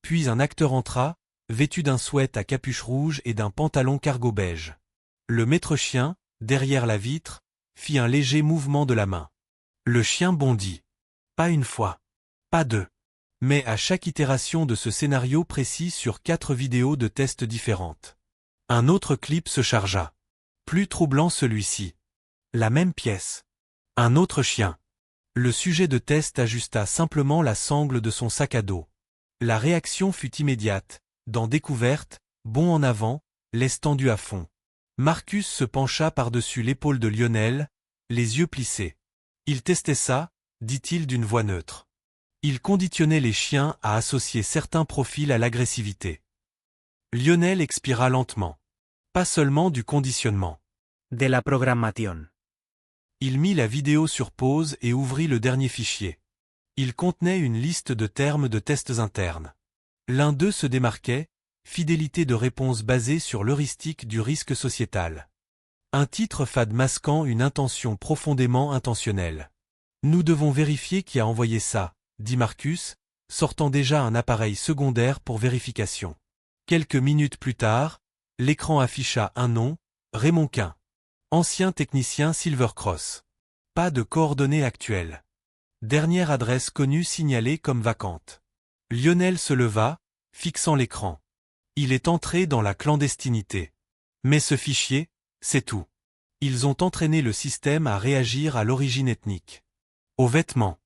Puis un acteur entra, vêtu d'un sweat à capuche rouge et d'un pantalon cargo beige. Le maître-chien, derrière la vitre, fit un léger mouvement de la main. Le chien bondit. Pas une fois. Pas deux. Mais à chaque itération de ce scénario précis sur 4 vidéos de tests différentes. Un autre clip se chargea. Plus troublant celui-ci. La même pièce. Un autre chien. Le sujet de test ajusta simplement la sangle de son sac à dos. La réaction fut immédiate. Dans Découverte, bond en avant, laisse tendu à fond. Marcus se pencha par-dessus l'épaule de Lionel, les yeux plissés. Il testait ça, dit-il d'une voix neutre. Il conditionnait les chiens à associer certains profils à l'agressivité. Lionel expira lentement. Pas seulement du conditionnement. De la programación. Il mit la vidéo sur pause et ouvrit le dernier fichier. Il contenait une liste de termes de tests internes. L'un d'eux se démarquait, fidélité de réponse basée sur l'heuristique du risque sociétal. Un titre fade masquant une intention profondément intentionnelle. Nous devons vérifier qui a envoyé ça, dit Marcus, sortant déjà un appareil secondaire pour vérification. Quelques minutes plus tard, l'écran afficha un nom, Raymond Quin. Ancien technicien Silvercross. Pas de coordonnées actuelles. Dernière adresse connue signalée comme vacante. Lionel se leva, fixant l'écran. Il est entré dans la clandestinité. Mais ce fichier, c'est tout. Ils ont entraîné le système à réagir à l'origine ethnique. Aux vêtements.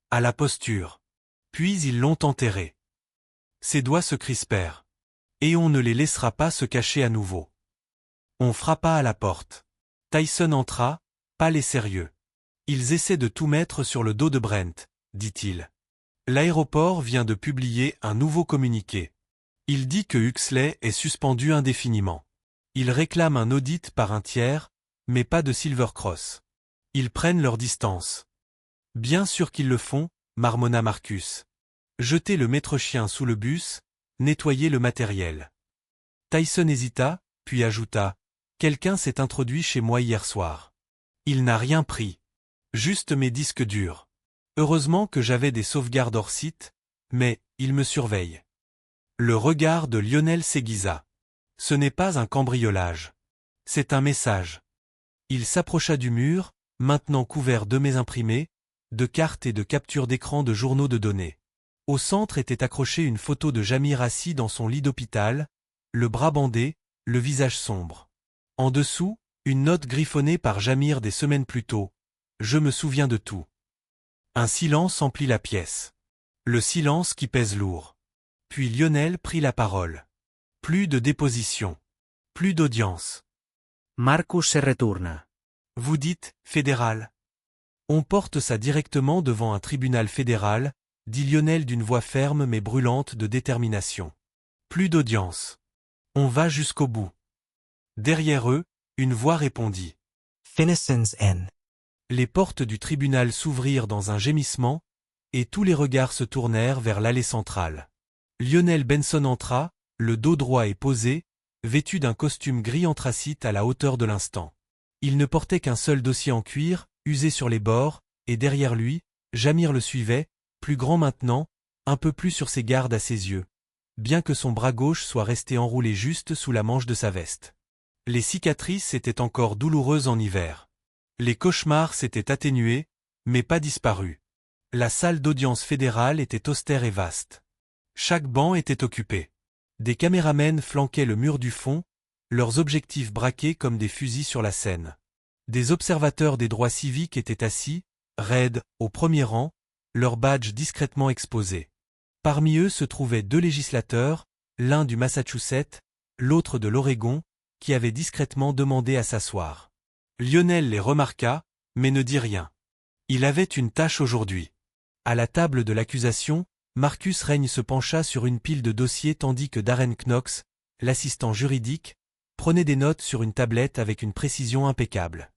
À la posture. Puis ils l'ont enterré. Ses doigts se crispèrent. Et on ne les laissera pas se cacher à nouveau. On frappa à la porte. Tyson entra, pâle et sérieux. Ils essaient de tout mettre sur le dos de Brent, dit-il. L'aéroport vient de publier un nouveau communiqué. Il dit que Huxley est suspendu indéfiniment. Ils réclament un audit par un tiers, mais pas de Silvercross. Ils prennent leur distance. Bien sûr qu'ils le font, marmonna Marcus. Jetez le maître-chien sous le bus, nettoyez le matériel. Tyson hésita, puis ajouta. Quelqu'un s'est introduit chez moi hier soir. Il n'a rien pris. Juste mes disques durs. Heureusement que j'avais des sauvegardes hors site, mais, il me surveille. Le regard de Lionel s'aiguisa. Ce n'est pas un cambriolage. C'est un message. Il s'approcha du mur, maintenant couvert de mes imprimés, de cartes et de captures d'écran de journaux de données. Au centre était accrochée une photo de Jamir assis dans son lit d'hôpital, le bras bandé, le visage sombre. En dessous, une note griffonnée par Jamir des semaines plus tôt. Je me souviens de tout. Un silence emplit la pièce. Le silence qui pèse lourd. Puis Lionel prit la parole. Plus de déposition. Plus d'audience. Marcus se retourna. Vous dites, fédéral. On porte ça directement devant un tribunal fédéral, dit Lionel d'une voix ferme mais brûlante de détermination. Plus d'audience. On va jusqu'au bout. Derrière eux, une voix répondit. Finison's N. Les portes du tribunal s'ouvrirent dans un gémissement, et tous les regards se tournèrent vers l'allée centrale. Lionel Benson entra, le dos droit et posé, vêtu d'un costume gris anthracite à la hauteur de l'instant. Il ne portait qu'un seul dossier en cuir, usé sur les bords, et derrière lui, Jamir le suivait, plus grand maintenant, un peu plus sur ses gardes à ses yeux, bien que son bras gauche soit resté enroulé juste sous la manche de sa veste. Les cicatrices étaient encore douloureuses en hiver. Les cauchemars s'étaient atténués, mais pas disparus. La salle d'audience fédérale était austère et vaste. Chaque banc était occupé. Des caméramens flanquaient le mur du fond, leurs objectifs braqués comme des fusils sur la scène. Des observateurs des droits civiques étaient assis, raides, au premier rang, leurs badges discrètement exposés. Parmi eux se trouvaient 2 législateurs, l'un du Massachusetts, l'autre de l'Oregon, qui avaient discrètement demandé à s'asseoir. Lionel les remarqua, mais ne dit rien. Il avait une tâche aujourd'hui. À la table de l'accusation, Marcus Règne se pencha sur une pile de dossiers tandis que Darren Knox, l'assistant juridique, prenait des notes sur une tablette avec une précision impeccable.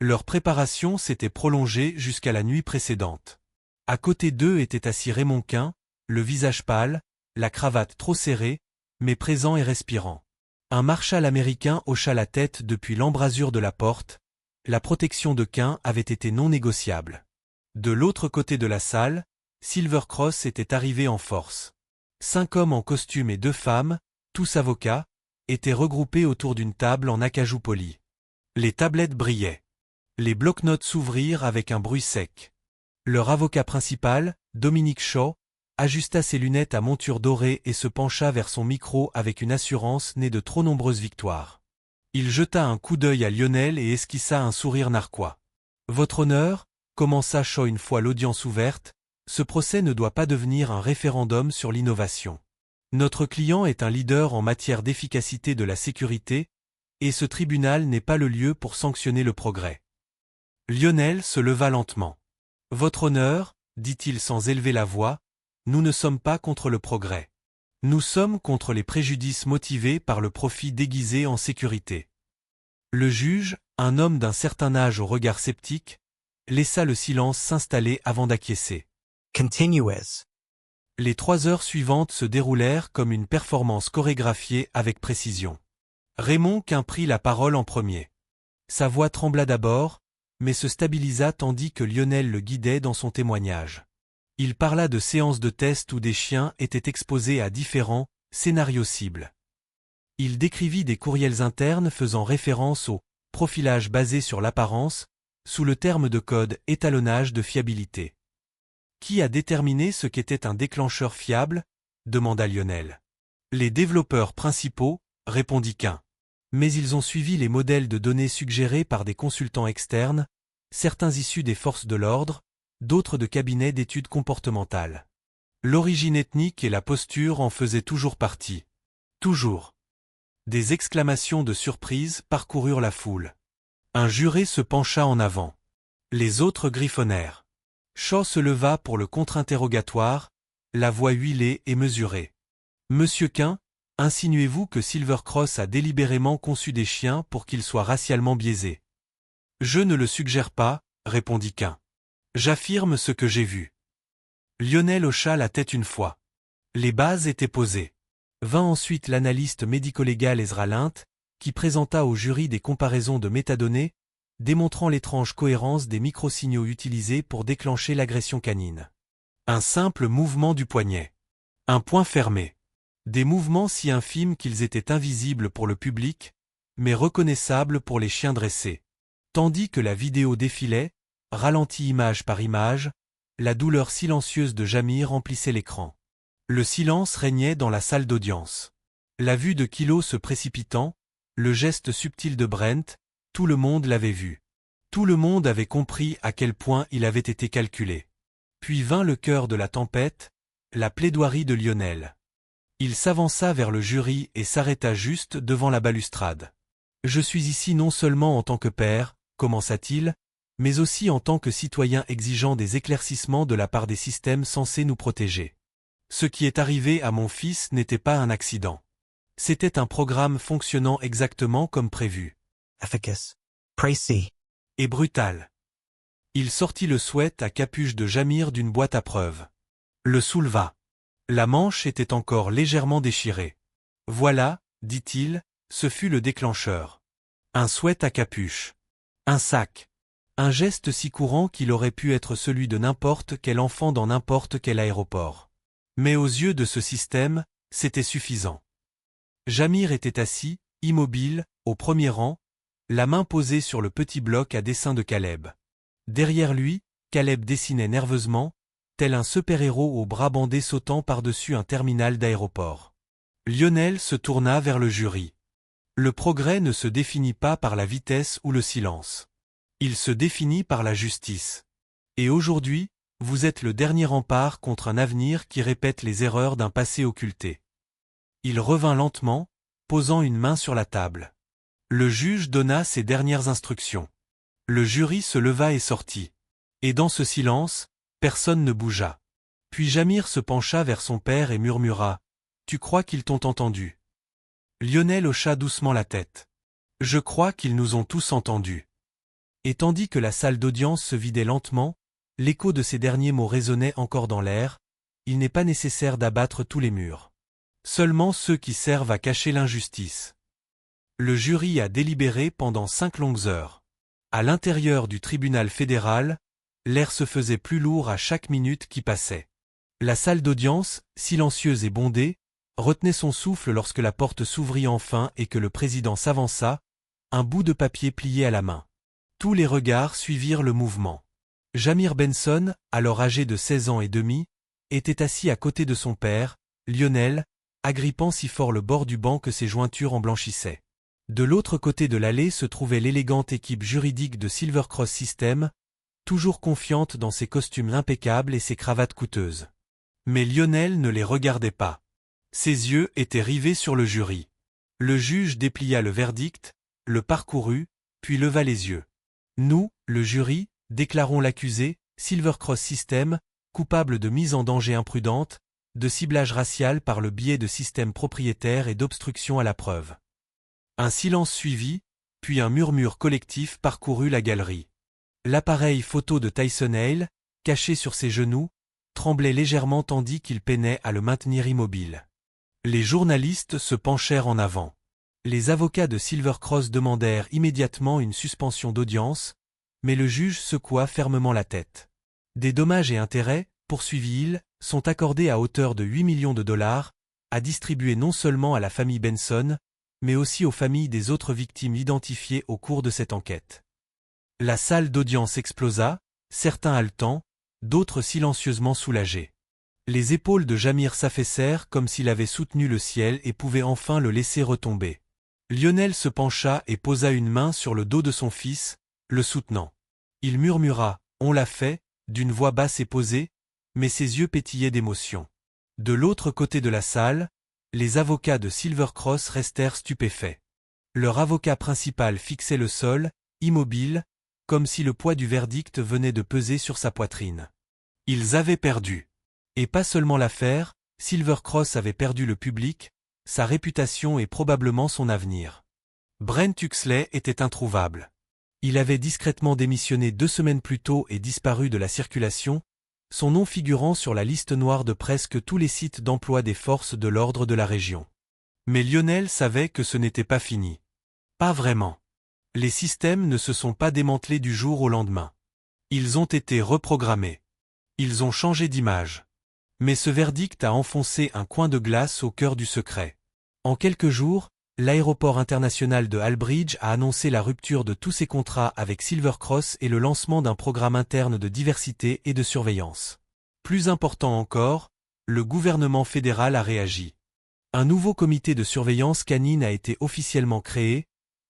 Leur préparation s'était prolongée jusqu'à la nuit précédente. À côté d'eux était assis Raymond Quint, le visage pâle, la cravate trop serrée, mais présent et respirant. Un marshal américain hocha la tête depuis l'embrasure de la porte. La protection de Quint avait été non négociable. De l'autre côté de la salle, Silver Cross était arrivé en force. 5 hommes en costume et 2 femmes, tous avocats, étaient regroupés autour d'une table en acajou poli. Les tablettes brillaient. Les bloc-notes s'ouvrirent avec un bruit sec. Leur avocat principal, Dominic Shaw, ajusta ses lunettes à monture dorée et se pencha vers son micro avec une assurance née de trop nombreuses victoires. Il jeta un coup d'œil à Lionel et esquissa un sourire narquois. « Votre honneur » commença Shaw une fois l'audience ouverte, « ce procès ne doit pas devenir un référendum sur l'innovation. Notre client est un leader en matière d'efficacité de la sécurité, et ce tribunal n'est pas le lieu pour sanctionner le progrès. » Lionel se leva lentement. « Votre honneur, dit-il sans élever la voix, nous ne sommes pas contre le progrès. Nous sommes contre les préjudices motivés par le profit déguisé en sécurité. » Le juge, un homme d'un certain âge au regard sceptique, laissa le silence s'installer avant d'acquiescer. Continuous. Les 3 heures suivantes se déroulèrent comme une performance chorégraphiée avec précision. Raymond Quint prit la parole en premier. Sa voix trembla d'abord, mais se stabilisa tandis que Lionel le guidait dans son témoignage. Il parla de séances de test où des chiens étaient exposés à différents scénarios cibles. Il décrivit des courriels internes faisant référence au profilage basé sur l'apparence, sous le terme de code étalonnage de fiabilité. « Qui a déterminé ce qu'était un déclencheur fiable » demanda Lionel. « Les développeurs principaux » répondit Quint. « Mais ils ont suivi les modèles de données suggérés par des consultants externes, certains issus des forces de l'ordre, d'autres de cabinets d'études comportementales. L'origine ethnique et la posture en faisaient toujours partie. Toujours. » Des exclamations de surprise parcoururent la foule. Un juré se pencha en avant. Les autres griffonnèrent. Shaw se leva pour le contre-interrogatoire, la voix huilée et mesurée. « Monsieur Quint, insinuez-vous que Silver Cross a délibérément conçu des chiens pour qu'ils soient racialement biaisés ?»« Je ne le suggère pas, » répondit Quint. « J'affirme ce que j'ai vu. » Lionel hocha la tête une fois. Les bases étaient posées. Vint ensuite l'analyste médico-légal Ezra Lint, qui présenta au jury des comparaisons de métadonnées, démontrant l'étrange cohérence des microsignaux utilisés pour déclencher l'agression canine. Un simple mouvement du poignet. Un poing fermé. Des mouvements si infimes qu'ils étaient invisibles pour le public, mais reconnaissables pour les chiens dressés. Tandis que la vidéo défilait, ralentie image par image, la douleur silencieuse de Jamir remplissait l'écran. Le silence régnait dans la salle d'audience. La vue de Kilo se précipitant, le geste subtil de Brent, tout le monde l'avait vu. Tout le monde avait compris à quel point il avait été calculé. Puis vint le cœur de la tempête, la plaidoirie de Lionel. Il s'avança vers le jury et s'arrêta juste devant la balustrade. « Je suis ici non seulement en tant que père, » commença-t-il, mais aussi en tant que citoyen exigeant des éclaircissements de la part des systèmes censés nous protéger. Ce qui est arrivé à mon fils n'était pas un accident. C'était un programme fonctionnant exactement comme prévu. Efficace. Précis. Et brutal. Il sortit le sweat à capuche de Jamir d'une boîte à preuves. Le souleva. La manche était encore légèrement déchirée. « Voilà, dit-il, ce fut le déclencheur. Un sweat à capuche. Un sac. Un geste si courant qu'il aurait pu être celui de n'importe quel enfant dans n'importe quel aéroport. Mais aux yeux de ce système, c'était suffisant. » Jamir était assis, immobile, au premier rang, la main posée sur le petit bloc à dessin de Caleb. Derrière lui, Caleb dessinait nerveusement, tel un super-héros aux bras bandés sautant par-dessus un terminal d'aéroport. Lionel se tourna vers le jury. Le progrès ne se définit pas par la vitesse ou le silence. Il se définit par la justice. Et aujourd'hui, vous êtes le dernier rempart contre un avenir qui répète les erreurs d'un passé occulté. Il revint lentement, posant une main sur la table. Le juge donna ses dernières instructions. Le jury se leva et sortit. Et dans ce silence, personne ne bougea. Puis Jamir se pencha vers son père et murmura « Tu crois qu'ils t'ont entendu ?» Lionel hocha doucement la tête. « Je crois qu'ils nous ont tous entendus. » Et tandis que la salle d'audience se vidait lentement, l'écho de ces derniers mots résonnait encore dans l'air « Il n'est pas nécessaire d'abattre tous les murs. Seulement ceux qui servent à cacher l'injustice. » Le jury a délibéré pendant 5 longues heures. À l'intérieur du tribunal fédéral, l'air se faisait plus lourd à chaque minute qui passait. La salle d'audience, silencieuse et bondée, retenait son souffle lorsque la porte s'ouvrit enfin et que le président s'avança, un bout de papier plié à la main. Tous les regards suivirent le mouvement. Jamir Benson, alors âgé de 16 ans et demi, était assis à côté de son père, Lionel, agrippant si fort le bord du banc que ses jointures en blanchissaient. De l'autre côté de l'allée se trouvait l'élégante équipe juridique de Silver Cross System, toujours confiante dans ses costumes impeccables et ses cravates coûteuses. Mais Lionel ne les regardait pas. Ses yeux étaient rivés sur le jury. Le juge déplia le verdict, le parcourut, puis leva les yeux. « Nous, le jury, déclarons l'accusé, Silver Cross System, coupable de mise en danger imprudente, de ciblage racial par le biais de systèmes propriétaires et d'obstruction à la preuve. » Un silence suivit, puis un murmure collectif parcourut la galerie. L'appareil photo de Tyson Hale, caché sur ses genoux, tremblait légèrement tandis qu'il peinait à le maintenir immobile. Les journalistes se penchèrent en avant. Les avocats de Silver Cross demandèrent immédiatement une suspension d'audience, mais le juge secoua fermement la tête. Des dommages et intérêts, poursuivit-il, sont accordés à hauteur de 8 millions de dollars, à distribuer non seulement à la famille Benson, mais aussi aux familles des autres victimes identifiées au cours de cette enquête. La salle d'audience explosa, certains haletants, d'autres silencieusement soulagés. Les épaules de Jamir s'affaissèrent comme s'il avait soutenu le ciel et pouvait enfin le laisser retomber. Lionel se pencha et posa une main sur le dos de son fils, le soutenant. Il murmura « On l'a fait » d'une voix basse et posée, mais ses yeux pétillaient d'émotion. De l'autre côté de la salle, les avocats de Silver Cross restèrent stupéfaits. Leur avocat principal fixait le sol, immobile, comme si le poids du verdict venait de peser sur sa poitrine. Ils avaient perdu. Et pas seulement l'affaire, Silver Cross avait perdu le public, sa réputation et probablement son avenir. Brent Huxley était introuvable. Il avait discrètement démissionné 2 semaines plus tôt et disparu de la circulation, son nom figurant sur la liste noire de presque tous les sites d'emploi des forces de l'ordre de la région. Mais Lionel savait que ce n'était pas fini. Pas vraiment. Les systèmes ne se sont pas démantelés du jour au lendemain. Ils ont été reprogrammés. Ils ont changé d'image. Mais ce verdict a enfoncé un coin de glace au cœur du secret. En quelques jours, l'aéroport international de Albridge a annoncé la rupture de tous ses contrats avec Silver Cross et le lancement d'un programme interne de diversité et de surveillance. Plus important encore, le gouvernement fédéral a réagi. Un nouveau comité de surveillance canine a été officiellement créé,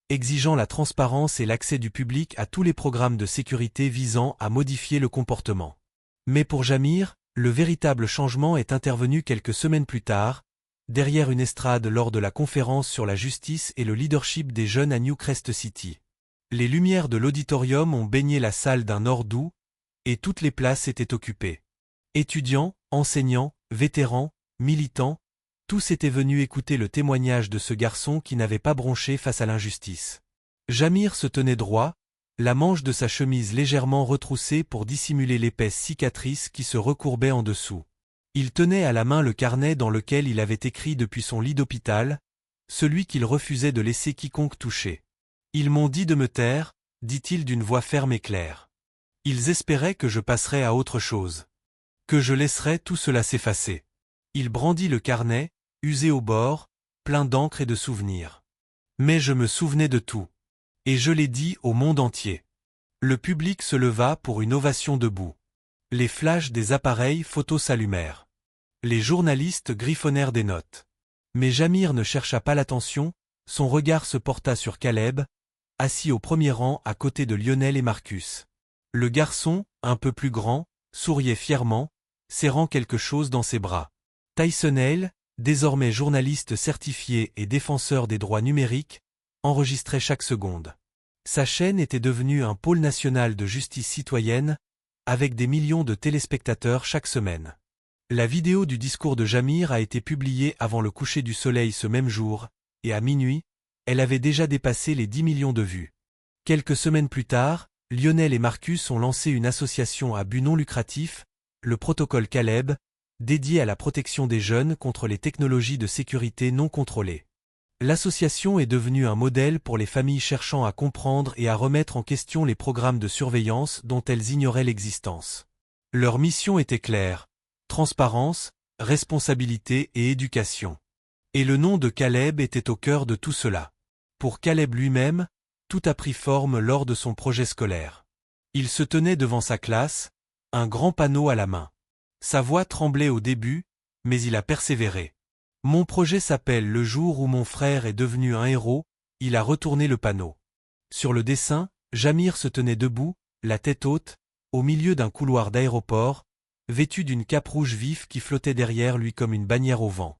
exigeant la transparence et l'accès du public à tous les programmes de sécurité visant à modifier le comportement. Mais pour Jamir, le véritable changement est intervenu quelques semaines plus tard, derrière une estrade lors de la conférence sur la justice et le leadership des jeunes à Newcrest City. Les lumières de l'auditorium ont baigné la salle d'un or doux, et toutes les places étaient occupées. Étudiants, enseignants, vétérans, militants, tous étaient venus écouter le témoignage de ce garçon qui n'avait pas bronché face à l'injustice. Jamir se tenait droit, la manche de sa chemise légèrement retroussée pour dissimuler l'épaisse cicatrice qui se recourbait en dessous. Il tenait à la main le carnet dans lequel il avait écrit depuis son lit d'hôpital, celui qu'il refusait de laisser quiconque toucher. « Ils m'ont dit de me taire », dit-il d'une voix ferme et claire. « Ils espéraient que je passerais à autre chose. Que je laisserais tout cela s'effacer. » Il brandit le carnet, usé au bord, plein d'encre et de souvenirs. Mais je me souvenais de tout. Et je l'ai dit au monde entier. Le public se leva pour une ovation debout. Les flashs des appareils photo s'allumèrent. Les journalistes griffonnèrent des notes. Mais Jamir ne chercha pas l'attention, son regard se porta sur Caleb, assis au premier rang à côté de Lionel et Marcus. Le garçon, un peu plus grand, souriait fièrement, serrant quelque chose dans ses bras. Tyson Hale, désormais journaliste certifié et défenseur des droits numériques, enregistrait chaque seconde. Sa chaîne était devenue un pôle national de justice citoyenne, avec des millions de téléspectateurs chaque semaine. La vidéo du discours de Jamir a été publiée avant le coucher du soleil ce même jour, et à minuit, elle avait déjà dépassé les 10 millions de vues. Quelques semaines plus tard, Lionel et Marcus ont lancé une association à but non lucratif, le protocole Caleb, dédié à la protection des jeunes contre les technologies de sécurité non contrôlées. L'association est devenue un modèle pour les familles cherchant à comprendre et à remettre en question les programmes de surveillance dont elles ignoraient l'existence. Leur mission était claire: transparence, responsabilité et éducation. Et le nom de Caleb était au cœur de tout cela. Pour Caleb lui-même, tout a pris forme lors de son projet scolaire. Il se tenait devant sa classe, un grand panneau à la main. Sa voix tremblait au début, mais il a persévéré. Mon projet s'appelle « Le jour où mon frère est devenu un héros », il a retourné le panneau. Sur le dessin, Jamir se tenait debout, la tête haute, au milieu d'un couloir d'aéroport, vêtu d'une cape rouge vif qui flottait derrière lui comme une bannière au vent.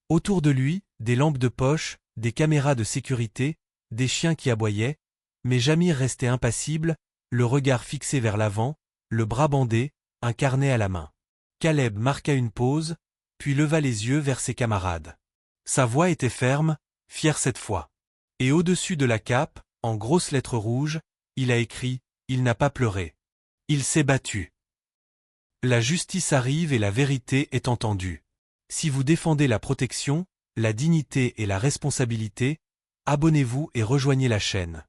Autour de lui, des lampes de poche, des caméras de sécurité, des chiens qui aboyaient, mais Jamir restait impassible, le regard fixé vers l'avant, le bras bandé, un carnet à la main. Caleb marqua une pause, puis leva les yeux vers ses camarades. Sa voix était ferme, fière cette fois. Et au-dessus de la cape, en grosses lettres rouges, il a écrit « Il n'a pas pleuré. Il s'est battu. La justice arrive et la vérité est entendue. Si vous défendez la protection, la dignité et la responsabilité, abonnez-vous et rejoignez la chaîne.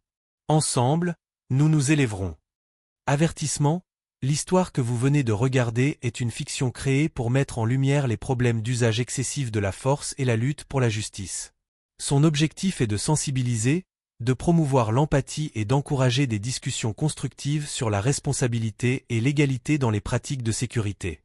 Ensemble, nous nous élèverons. » Avertissement: l'histoire que vous venez de regarder est une fiction créée pour mettre en lumière les problèmes d'usage excessif de la force et la lutte pour la justice. Son objectif est de sensibiliser, de promouvoir l'empathie et d'encourager des discussions constructives sur la responsabilité et l'égalité dans les pratiques de sécurité.